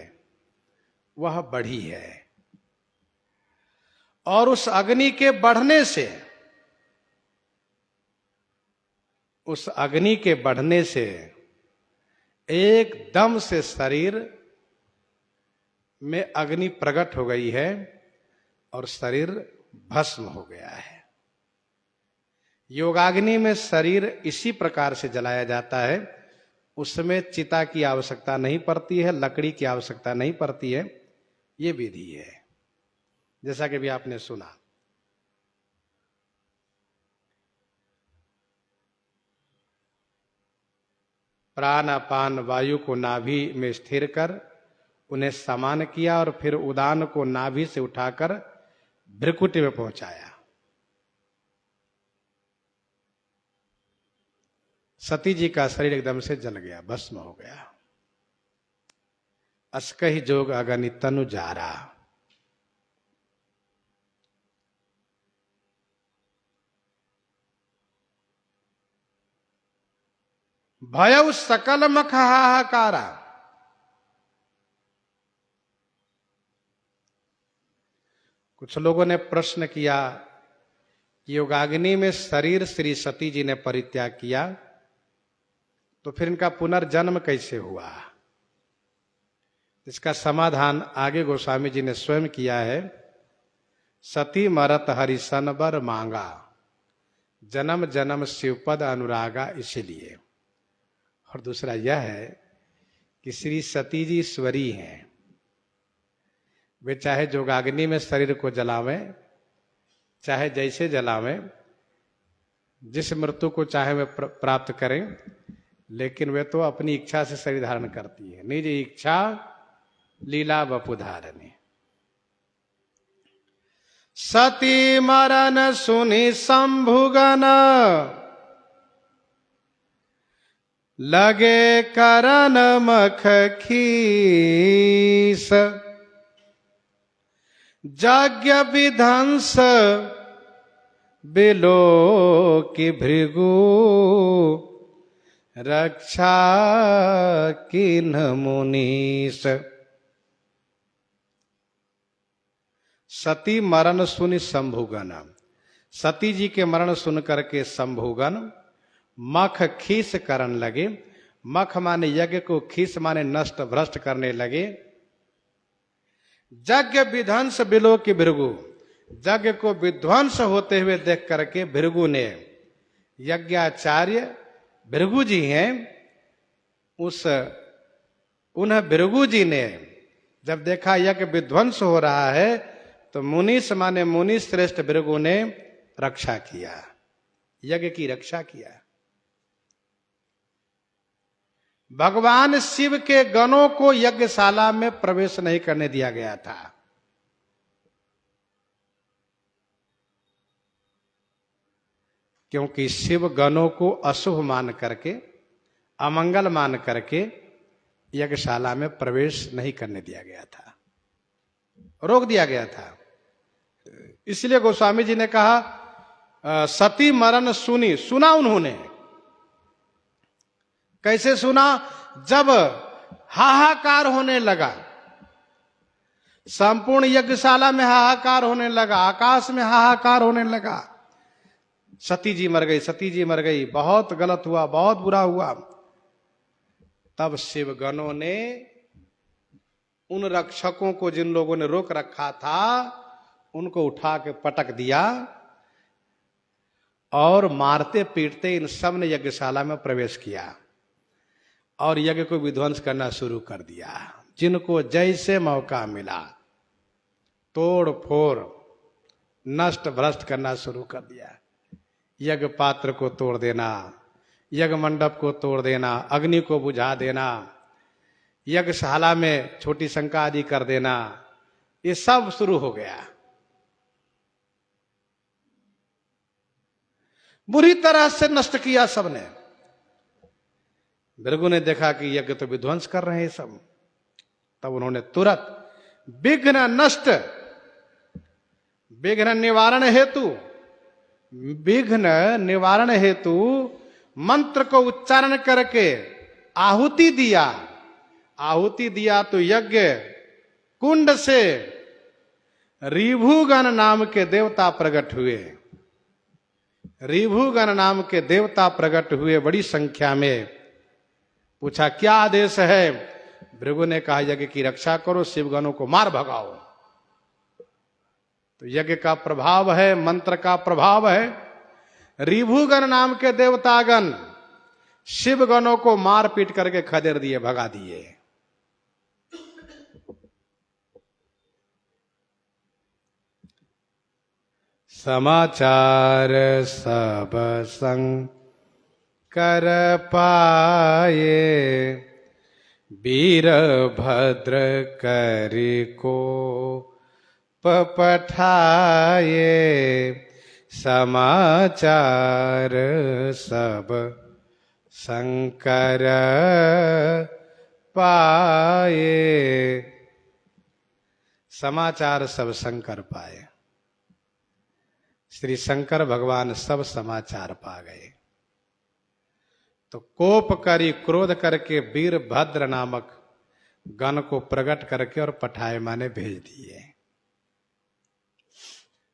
वह बढ़ी है, और उस अग्नि के बढ़ने से, उस अग्नि के बढ़ने से एकदम से शरीर में अग्नि प्रकट हो गई है और शरीर भस्म हो गया है। योगाग्नि में शरीर इसी प्रकार से जलाया जाता है, उसमें चिता की आवश्यकता नहीं पड़ती है, लकड़ी की आवश्यकता नहीं पड़ती है। ये विधि है, जैसा कि भी आपने सुना। प्राण अपान वायु को नाभि में स्थिर कर उन्हें समान किया और फिर उदान को नाभि से उठाकर भ्रिकुटी में पहुंचाया। सती जी का शरीर एकदम से जल गया, भस्म हो गया। अस्कहि जोग अगनि तनु जारा। भयउ सकल मख हाहाकारा। कुछ लोगों ने प्रश्न किया, योगाग्नि में शरीर श्री सती जी ने परित्याग किया तो फिर इनका पुनर्जन्म कैसे हुआ? इसका समाधान आगे गोस्वामी जी ने स्वयं किया है। सती मरत हरिसन बर मांगा, जन्म जन्म शिवपद अनुरागा। इसलिए, और दूसरा यह है कि श्री सती जी ईश्वरी हैं। वे चाहे जोगाग्नि में शरीर को जलावें, चाहे जैसे जलावें, जिस मृत्यु को चाहे वे प्राप्त करें, लेकिन वे तो अपनी इच्छा से शरीर धारण करती है। निज इच्छा लीला वपु धारणी। सती मरण सुनि शंभुगन, लगे करन मख खीस। यज्ञ विध्वंस बिलो की भृगु, रक्षा किन मुनीस। सती मरण सुनि शंभुगन। सती जी के मरण सुन करके शंभुगन मख खीस करन लगे। मख माने यज्ञ को, खीस माने नष्ट भ्रष्ट करने लगे। यज्ञ विध्वंस बिलो की भृगु। यज्ञ को विध्वंस होते हुए देख करके भृगु ने, यज्ञाचार्य भृगु जी हैं, उन भृगु जी ने जब देखा यज्ञ विध्वंस हो रहा है तो मुनीस माने मुनि श्रेष्ठ भृगु ने रक्षा किया, यज्ञ की रक्षा किया। भगवान शिव के गणों को यज्ञशाला में प्रवेश नहीं करने दिया गया था। क्योंकि शिव गणों को अशुभ मान करके, अमंगल मान करके यज्ञशाला में प्रवेश नहीं करने दिया गया था, रोक दिया गया था। इसलिए गोस्वामी जी ने कहा सती मरण सुनी। सुना उन्होंने, कैसे सुना? जब हाहाकार होने लगा, संपूर्ण यज्ञशाला में हाहाकार होने लगा, आकाश में हाहाकार होने लगा। सती जी मर गई, सती जी मर गई, बहुत गलत हुआ, बहुत बुरा हुआ। तब शिवगणों ने उन रक्षकों को, जिन लोगों ने रोक रखा था, उनको उठा के पटक दिया और मारते पीटते इन सब ने यज्ञशाला में प्रवेश किया और यज्ञ को विध्वंस करना शुरू कर दिया। जिनको जैसे मौका मिला तोड़ फोड़ नष्ट भ्रष्ट करना शुरू कर दिया। यज्ञ पात्र को तोड़ देना, यज्ञ मंडप को तोड़ देना, अग्नि को बुझा देना, यज्ञशाला में छोटी शंका आदि कर देना, ये सब शुरू हो गया। बुरी तरह से नष्ट किया सबने। भृगु ने देखा कि यज्ञ तो विध्वंस कर रहे हैं सब, तब उन्होंने तुरंत विघ्न नष्ट, विघ्न निवारण हेतु, विघ्न निवारण हेतु मंत्र को उच्चारण करके आहुति दिया। आहुति दिया तो यज्ञ कुंड से ऋभुगण नाम के देवता प्रकट हुए। ऋभुगण नाम के देवता प्रकट हुए बड़ी संख्या में। पूछा क्या आदेश है? भृगु ने कहा यज्ञ की रक्षा करो, शिवगणों को मार भगाओ। तो यज्ञ का प्रभाव है, मंत्र का प्रभाव है। ऋभुगण नाम के देवतागण शिवगणों को मार पीट करके खदेड़ दिए, भगा दिए। समाचार सब शंकर पाए, वीरभद्र करि को पठाए। समाचार सब शंकर पाए। समाचार सब शंकर पाए। श्री शंकर भगवान सब समाचार पा गए। तो कोप करी, क्रोध करके वीरभद्र नामक गण को प्रकट करके और पठाए माने भेज दिए।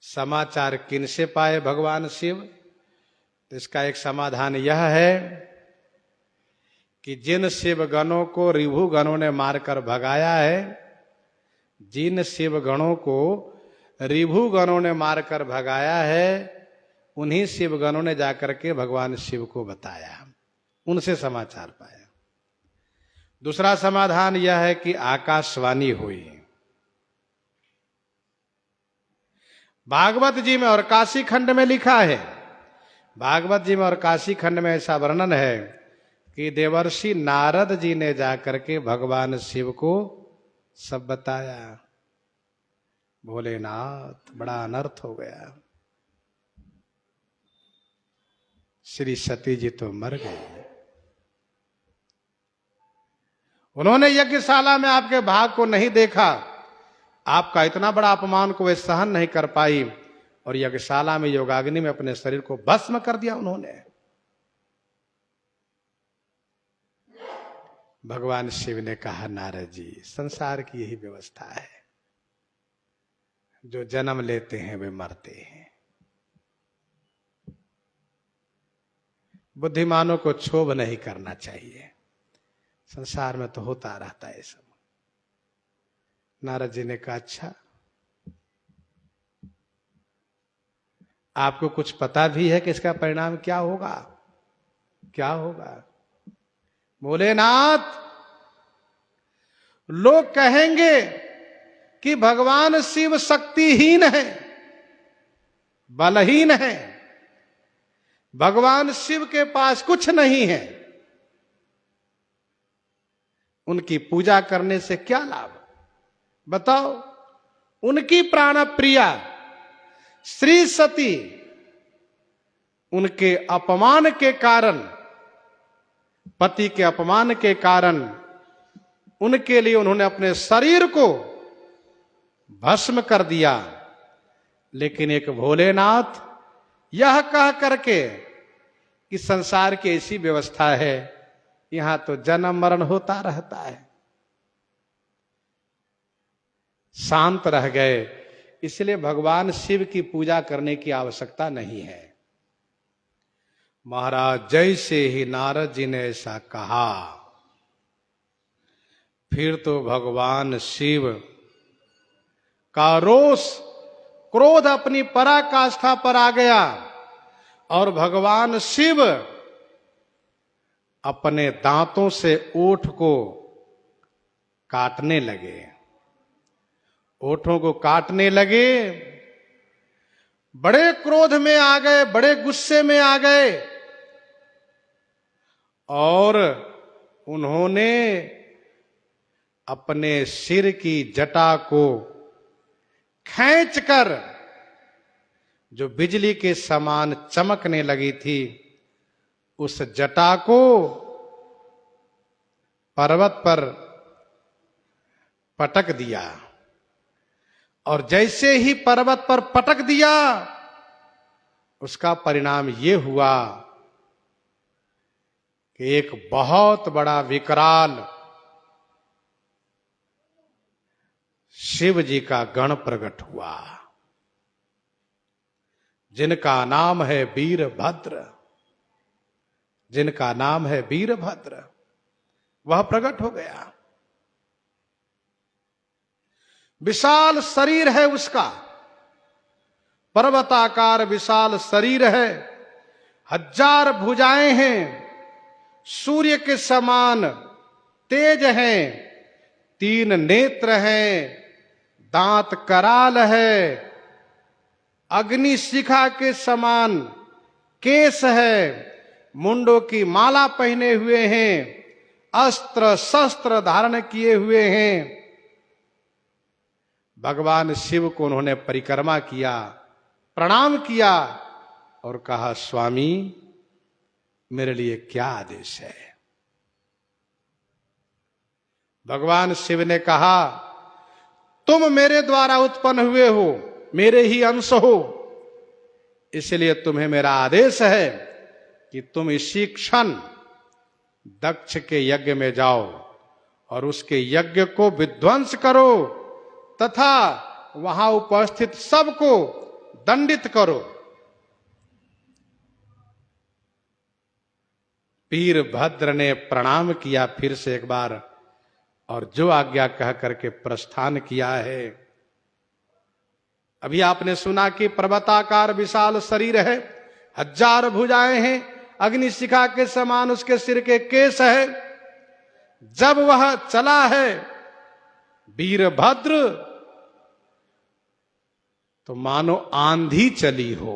समाचार किनसे पाए भगवान शिव? तो इसका एक समाधान यह है कि जिन शिव गणों को ऋभु गणों ने मारकर भगाया है, जिन शिव गणों को ऋभु गणों ने मारकर भगाया है, उन्हीं शिव गणों ने जाकर के भगवान शिव को बताया, उनसे समाचार पाया। दूसरा समाधान यह है कि आकाशवाणी हुई। भागवत जी में और काशी खंड में लिखा है, भागवत जी में और काशी खंड में ऐसा वर्णन है कि देवर्षि नारद जी ने जाकर के भगवान शिव को सब बताया। भोलेनाथ, बड़ा अनर्थ हो गया, श्री सती जी तो मर गई। उन्होंने यज्ञशाला में आपके भाग को नहीं देखा, आपका इतना बड़ा अपमान को वे सहन नहीं कर पाई और यज्ञशाला में योगाग्नि में अपने शरीर को भस्म कर दिया उन्होंने। भगवान शिव ने कहा नारद जी, संसार की यही व्यवस्था है, जो जन्म लेते हैं वे मरते हैं। बुद्धिमानों को क्षोभ नहीं करना चाहिए, संसार में तो होता रहता है सब। नारद जी ने कहा अच्छा, आपको कुछ पता भी है कि इसका परिणाम क्या होगा? क्या होगा? भोलेनाथ, लोग कहेंगे कि भगवान शिव शक्तिहीन है, बलहीन है, भगवान शिव के पास कुछ नहीं है, उनकी पूजा करने से क्या लाभ? बताओ। उनकी प्राण प्रिया श्री सती उनके अपमान के कारण, पति के अपमान के कारण, उनके लिए उन्होंने अपने शरीर को भस्म कर दिया। लेकिन एक भोलेनाथ यह कह करके कि संसार की ऐसी व्यवस्था है, यहां तो जन्म मरण होता रहता है, शांत रह गए। इसलिए भगवान शिव की पूजा करने की आवश्यकता नहीं है। महाराज जैसे ही नारद जी ने ऐसा कहा, फिर तो भगवान शिव का रोष, क्रोध अपनी पराकाष्ठा पर आ गया और भगवान शिव अपने दांतों से ओठ को काटने लगे, ओठों को काटने लगे। बड़े क्रोध में आ गए, बड़े गुस्से में आ गए और उन्होंने अपने सिर की जटा को खींचकर जो बिजली के समान चमकने लगी थी, उस जटा को पर्वत पर पटक दिया। और जैसे ही पर्वत पर पटक दिया, उसका परिणाम यह हुआ कि एक बहुत बड़ा विकराल शिव जी का गण प्रकट हुआ, जिनका नाम है वीरभद्र, जिनका नाम है वीरभद्र। वह प्रकट हो गया। विशाल शरीर है उसका, पर्वताकार विशाल शरीर है, 1000 भुजाएं हैं, सूर्य के समान तेज हैं, 3 नेत्र हैं, दांत कराल है, अग्नि शिखा के समान केस है, मुंडों की माला पहने हुए हैं, अस्त्र शस्त्र धारण किए हुए हैं। भगवान शिव को उन्होंने परिक्रमा किया, प्रणाम किया और कहा, स्वामी मेरे लिए क्या आदेश है? भगवान शिव ने कहा, तुम मेरे द्वारा उत्पन्न हुए हो, मेरे ही अंश हो, इसलिए तुम्हें मेरा आदेश है कि तुम इसी क्षण दक्ष के यज्ञ में जाओ और उसके यज्ञ को विध्वंस करो तथा वहां उपस्थित सबको दंडित करो। वीरभद्र ने प्रणाम किया फिर से एक बार, और जो आज्ञा कह करके प्रस्थान किया है। अभी आपने सुना कि पर्वताकार विशाल शरीर है, 1000 भुजाएं हैं, अग्निशिखा के समान उसके सिर के केस है। जब वह चला है वीरभद्र, तो मानो आंधी चली हो।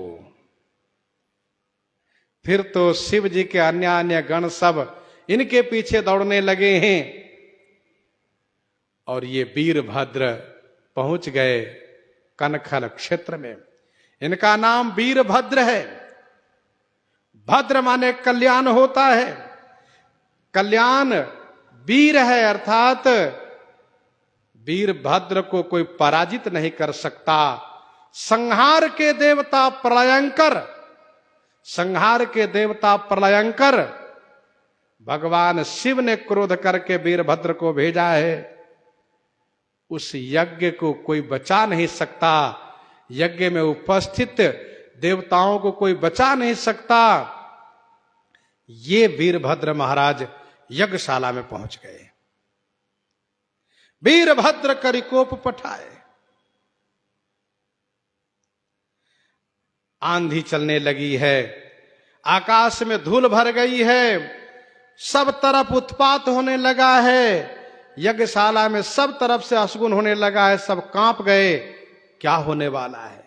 फिर तो शिव जी के अन्य अन्य गण सब इनके पीछे दौड़ने लगे हैं, और ये वीरभद्र पहुंच गए कनखल क्षेत्र में। इनका नाम वीरभद्र है। भद्र माने कल्याण होता है, कल्याण वीर है, अर्थात वीरभद्र को कोई पराजित नहीं कर सकता। संहार के देवता प्रलयंकर, संहार के देवता प्रलयंकर भगवान शिव ने क्रोध करके वीरभद्र को भेजा है। उस यज्ञ को कोई बचा नहीं सकता, यज्ञ में उपस्थित देवताओं को कोई बचा नहीं सकता। ये वीरभद्र महाराज यज्ञशाला में पहुंच गए। वीरभद्र करिकोप पठाए, आंधी चलने लगी है, आकाश में धूल भर गई है, सब तरफ उत्पात होने लगा है, यज्ञशाला में सब तरफ से अशगुन होने लगा है, सब कांप गए। क्या होने वाला है?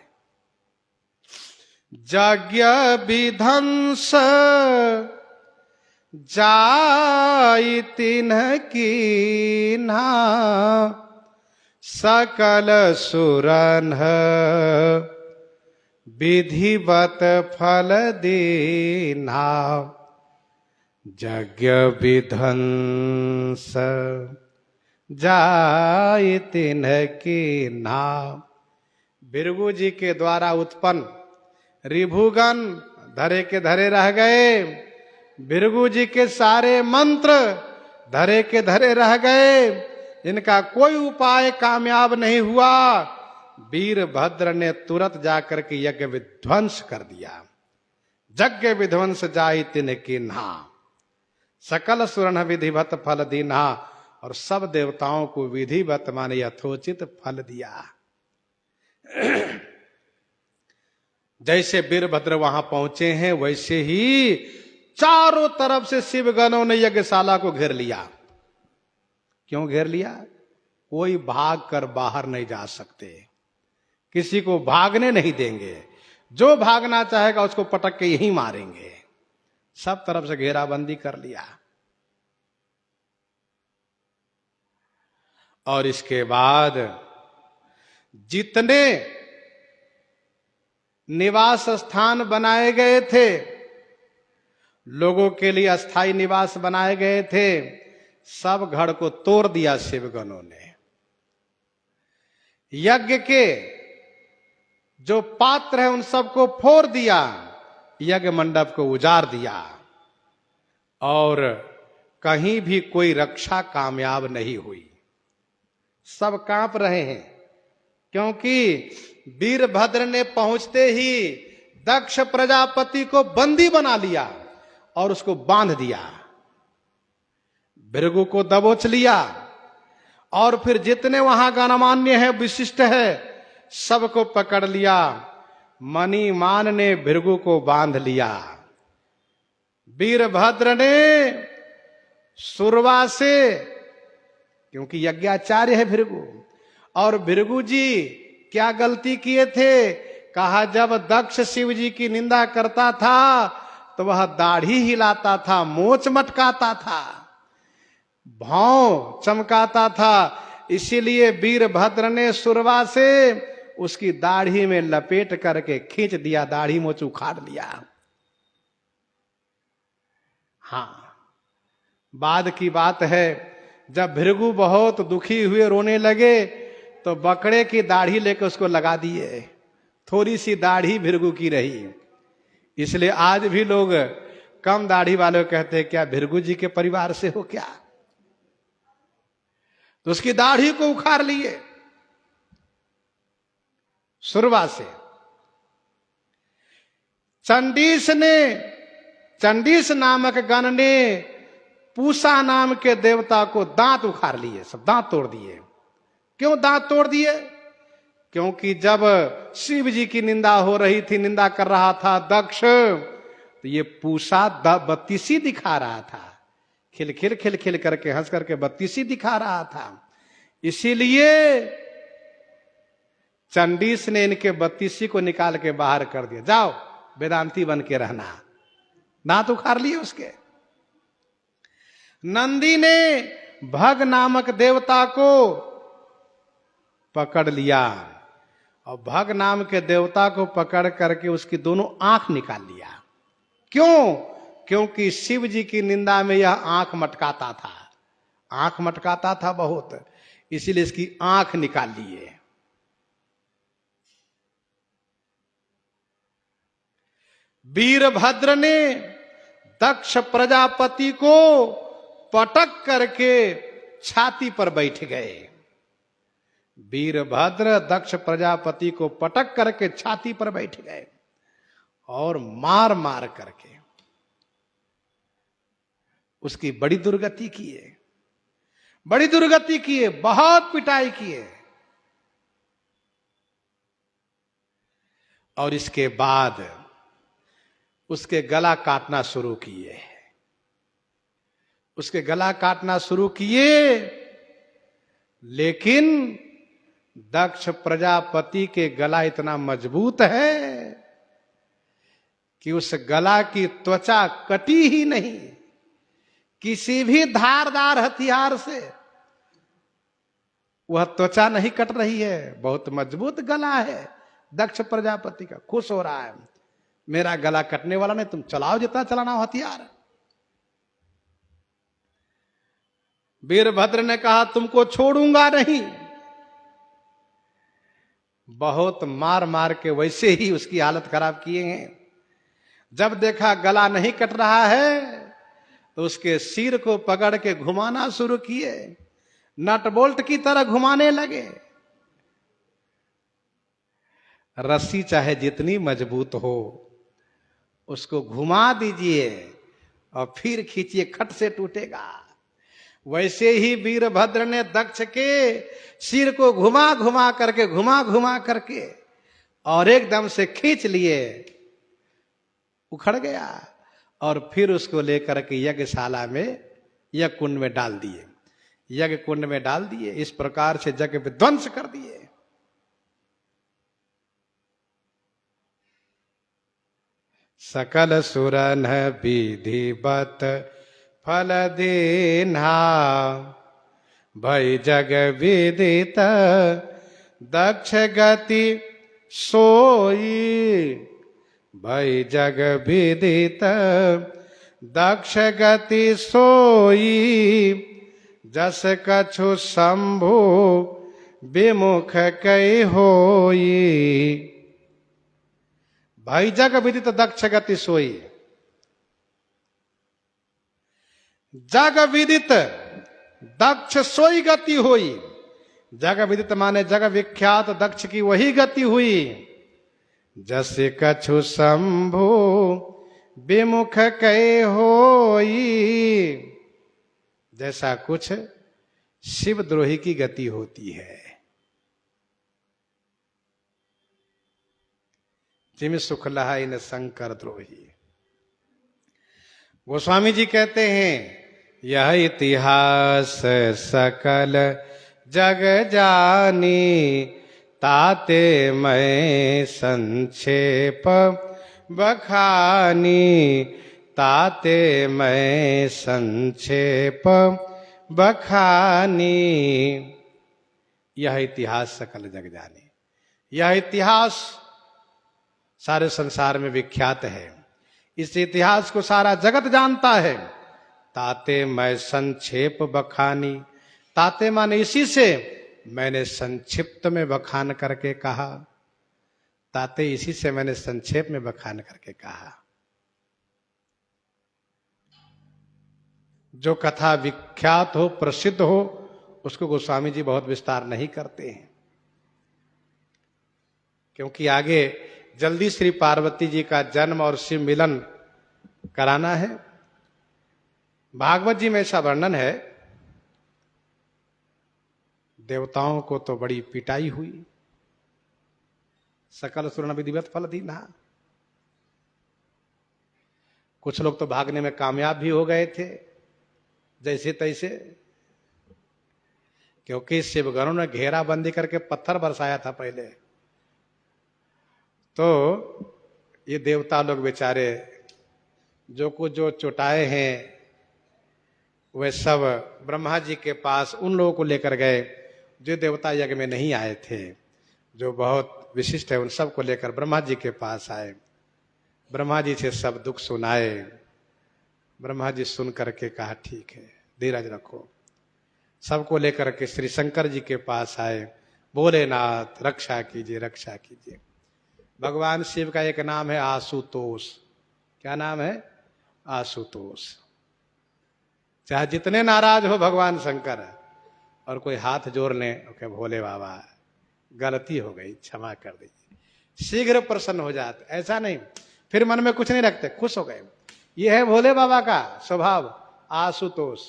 यज्ञ विध्वंस जाई तिन्ह कीन्हा, सकल सुरन विधिवत फल दीना। यज्ञ विध्वंस जाई तिन्ह कीन्हा। भृगु जी के द्वारा उत्पन्न ऋभुगण धरे के धरे रह गए। भृगु जी के सारे मंत्र धरे के धरे रह गए। इनका कोई उपाय कामयाब नहीं हुआ। वीरभद्र ने तुरंत जाकर के यज्ञ विध्वंस कर दिया। यज्ञ विध्वंस जाई तिन्ह कीन्हा, सकल सुरन विधिवत फल दीन्हा। और सब देवताओं को विधिवत माने यथोचित फल दिया। जैसे वीरभद्र वहां पहुंचे हैं, वैसे ही चारों तरफ से शिवगणों ने यज्ञशाला को घेर लिया। क्यों घेर लिया? कोई भाग कर बाहर नहीं जा सकते, किसी को भागने नहीं देंगे। जो भागना चाहेगा उसको पटक के यहीं मारेंगे। सब तरफ से घेराबंदी कर लिया। और इसके बाद जितने निवास स्थान बनाए गए थे, लोगों के लिए अस्थाई निवास बनाए गए थे, सब घर को तोड़ दिया शिवगणों ने। यज्ञ के जो पात्र है उन सबको फोड़ दिया, यज्ञ मंडप को उजाड़ दिया, और कहीं भी कोई रक्षा कामयाब नहीं हुई। सब कांप रहे हैं, क्योंकि वीरभद्र ने पहुंचते ही दक्ष प्रजापति को बंदी बना लिया और उसको बांध दिया, भृगु को दबोच लिया, और फिर जितने वहां गणमान्य है, विशिष्ट है, सबको पकड़ लिया। मणिमान ने भृगु को बांध लिया। वीरभद्र ने सुरवा से, क्योंकि यज्ञाचार्य है भृगु, और भृगु जी क्या गलती किए थे? कहा जब दक्ष शिव जी की निंदा करता था तो वह दाढ़ी हिलाता था, मोच मटकाता था, भाव चमकाता था, इसीलिए वीरभद्र ने सुरवा से उसकी दाढ़ी में लपेट करके खींच दिया, दाढ़ी मोच उखाड़ लिया। हां, बाद की बात है, जब भृगु बहुत दुखी हुए, रोने लगे, तो बकरे की दाढ़ी लेकर उसको लगा दिए, थोड़ी सी दाढ़ी भृगु की रही। इसलिए आज भी लोग कम दाढ़ी वाले कहते हैं क्या भृगु जी के परिवार से हो क्या? तो उसकी दाढ़ी को उखाड़ लिए सुरवा से। चंडीस नामक गण ने पूषा नाम के देवता को दांत उखाड़ लिए, सब दांत तोड़ दिए। क्यों दांत तोड़ दिए? क्योंकि जब शिव जी की निंदा हो रही थी, निंदा कर रहा था दक्ष, तो ये पूषा बत्तीसी दिखा रहा था, खिल खिल करके हंस करके बत्तीसी दिखा रहा था। इसीलिए चंडीस ने इनके बत्तीसी को निकाल के बाहर कर दिया, जाओ वेदांती बन के रहना। दांत उखाड़ लिए उसके। नंदी ने भग नामक देवता को पकड़ लिया, और भग नाम के देवता को पकड़ करके उसकी दोनों आंख निकाल लिया। क्यों? क्योंकि शिव जी की निंदा में यह आंख मटकाता था, आंख मटकाता था बहुत, इसीलिए इसकी आंख निकाल लिए। वीरभद्र ने दक्ष प्रजापति को पटक करके छाती पर बैठ गए। वीरभद्र दक्ष प्रजापति को पटक करके छाती पर बैठ गए और मार मार करके उसकी बड़ी दुर्गति किए, बड़ी दुर्गति किए, बहुत पिटाई किए। और इसके बाद उसके गला काटना शुरू किए, उसके गला काटना शुरू किए। लेकिन दक्ष प्रजापति के गला इतना मजबूत है कि उस गला की त्वचा कटी ही नहीं, किसी भी धारदार हथियार से वह त्वचा नहीं कट रही है। बहुत मजबूत गला है दक्ष प्रजापति का। खुश हो रहा है, मेरा गला कटने वाला नहीं, तुम चलाओ जितना चलाना हो हथियार। वीरभद्र ने कहा तुमको छोड़ूंगा नहीं। बहुत मार मार के वैसे ही उसकी हालत खराब किए हैं। जब देखा गला नहीं कट रहा है तो उसके सिर को पकड़ के घुमाना शुरू किए, नट बोल्ट की तरह घुमाने लगे। रस्सी चाहे जितनी मजबूत हो उसको घुमा दीजिए और फिर खींचिए, खट से टूटेगा। वैसे ही वीरभद्र ने दक्ष के सिर को घुमा घुमा करके और एकदम से खींच लिए, उखड़ गया। और फिर उसको लेकर के यज्ञशाला में, यज्ञ कुंड में डाल दिए, यज्ञ कुंड में डाल दिए। इस प्रकार से यज्ञ विध्वंस कर दिए। सकल सुरन विधिवत फल दीन्हा, भई जग विदित दक्ष गति सोई, भई जग विदित दक्ष गति सोई, जस कछु शंभु विमुख कई होई। भाई जग विदित दक्ष गति सोई, जग विदित दक्ष सोई गति हुई। जग विदित माने जग विख्यात दक्ष की वही गति हुई। जस कछु शंभु विमुख कई होई, जैसा कुछ शिवद्रोही की गति होती है। जिम सुख लहा इन शंकर द्रोही। गोस्वामी जी कहते हैं यह इतिहास सकल जग जानी, ताते मैं संक्षेप बखानी, ताते मैं संक्षेप बखानी। यह इतिहास सकल जग जानी, यह इतिहास सारे संसार में विख्यात है। इस इतिहास को सारा जगत जानता है। ताते मैं संक्षेप बखानी, ताते माने इसी से मैंने संक्षिप्त में बखान करके कहा। ताते इसी से मैंने संक्षेप में बखान करके कहा। जो कथा विख्यात हो, प्रसिद्ध हो, उसको गोस्वामी जी बहुत विस्तार नहीं करते हैं, क्योंकि आगे जल्दी श्री पार्वती जी का जन्म और शिव मिलन कराना है। भागवत जी में ऐसा वर्णन है, देवताओं को तो बड़ी पिटाई हुई, सकल सुरन विधिवत फल दीना। कुछ लोग तो भागने में कामयाब भी हो गए थे जैसे तैसे, क्योंकि शिवगणों ने घेराबंदी करके पत्थर बरसाया था पहले। तो ये देवता लोग बेचारे जो कुछ जो चुटाए हैं वे सब ब्रह्मा जी के पास उन लोगों को लेकर गए जो देवता यज्ञ में नहीं आए थे, जो बहुत विशिष्ट है, उन सब को लेकर ब्रह्मा जी के पास आए। ब्रह्मा जी से सब दुख सुनाए। ब्रह्मा जी सुन करके कहा ठीक है, धीरज रखो। सबको लेकर के श्री शंकर जी के पास आए। बोले नाथ रक्षा कीजिए, रक्षा कीजिए। भगवान शिव का एक नाम है आशुतोष। क्या नाम है? आशुतोष। चाहे जितने नाराज हो भगवान शंकर और कोई हाथ जोड़ ले, ओके भोले बाबा गलती हो गई, क्षमा कर दीजिए, शीघ्र प्रसन्न हो जाते। ऐसा नहीं, फिर मन में कुछ नहीं रखते, खुश हो गए। यह है भोले बाबा का स्वभाव, आशुतोष,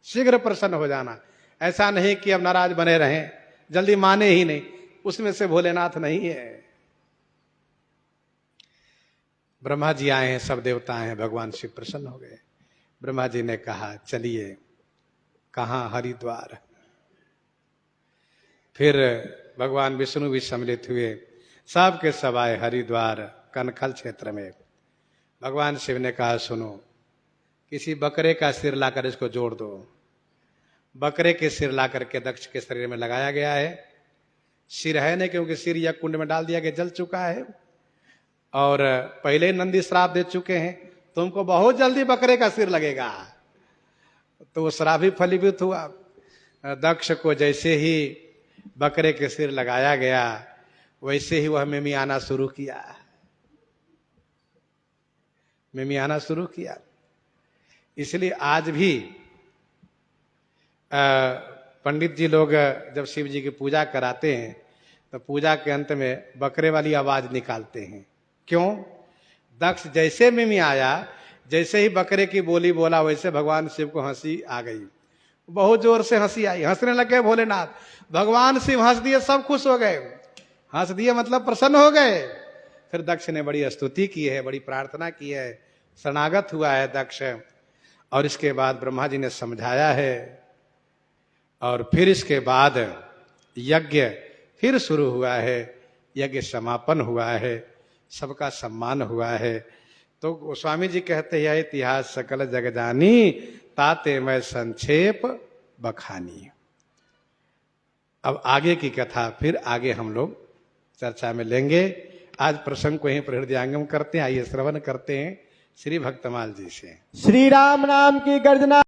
शीघ्र प्रसन्न हो जाना। ऐसा नहीं कि अब नाराज बने रहें, जल्दी माने ही नहीं, उसमें से भोलेनाथ नहीं है। ब्रह्मा जी आए हैं, सब देवता आए हैं, भगवान शिव प्रसन्न हो गए। ब्रह्मा जी ने कहा चलिए, कहाँ? हरिद्वार। फिर भगवान विष्णु भी सम्मिलित हुए, सब के सब आए हरिद्वार कनखल क्षेत्र में। भगवान शिव ने कहा सुनो, किसी बकरे का सिर लाकर इसको जोड़ दो। बकरे के सिर ला करके दक्ष के शरीर में लगाया गया है। सिर है नहीं, क्योंकि सिर यज्ञ कुंड में डाल दिया गया, जल चुका है, और पहले नंदी श्राप दे चुके हैं, तुमको बहुत जल्दी बकरे का सिर लगेगा। तो वो श्राप भी फलीभूत हुआ। दक्ष को जैसे ही बकरे के सिर लगाया गया, वैसे ही वह मिमियाना शुरू किया, मिमियाना शुरू किया। इसलिए आज भी पंडित जी लोग जब शिव जी की पूजा कराते हैं तो पूजा के अंत में बकरे वाली आवाज निकालते हैं। क्यों? दक्ष जैसे मिमी आया, जैसे ही बकरे की बोली बोला, वैसे भगवान शिव को हंसी आ गई, बहुत जोर से हंसी आई, हंसने लगे भोलेनाथ। भगवान शिव हंस दिए, सब खुश हो गए। हंस दिए मतलब प्रसन्न हो गए। फिर दक्ष ने बड़ी स्तुति की है, बड़ी प्रार्थना की है, शरणागत हुआ है दक्ष। और इसके बाद ब्रह्मा जी ने समझाया है, और फिर इसके बाद यज्ञ फिर शुरू हुआ है, यज्ञ समापन हुआ है, सबका सम्मान हुआ है। तो गोस्वामी जी कहते हैं इतिहास सकल जग जानी, ताते मैं संक्षेप बखानी। अब आगे की कथा फिर आगे हम लोग चर्चा में लेंगे। आज प्रसंग को यहीं पर हृदयांगम करते हैं। आइए श्रवण करते हैं श्री भक्तमाल जी से। श्री राम नाम की गर्जना।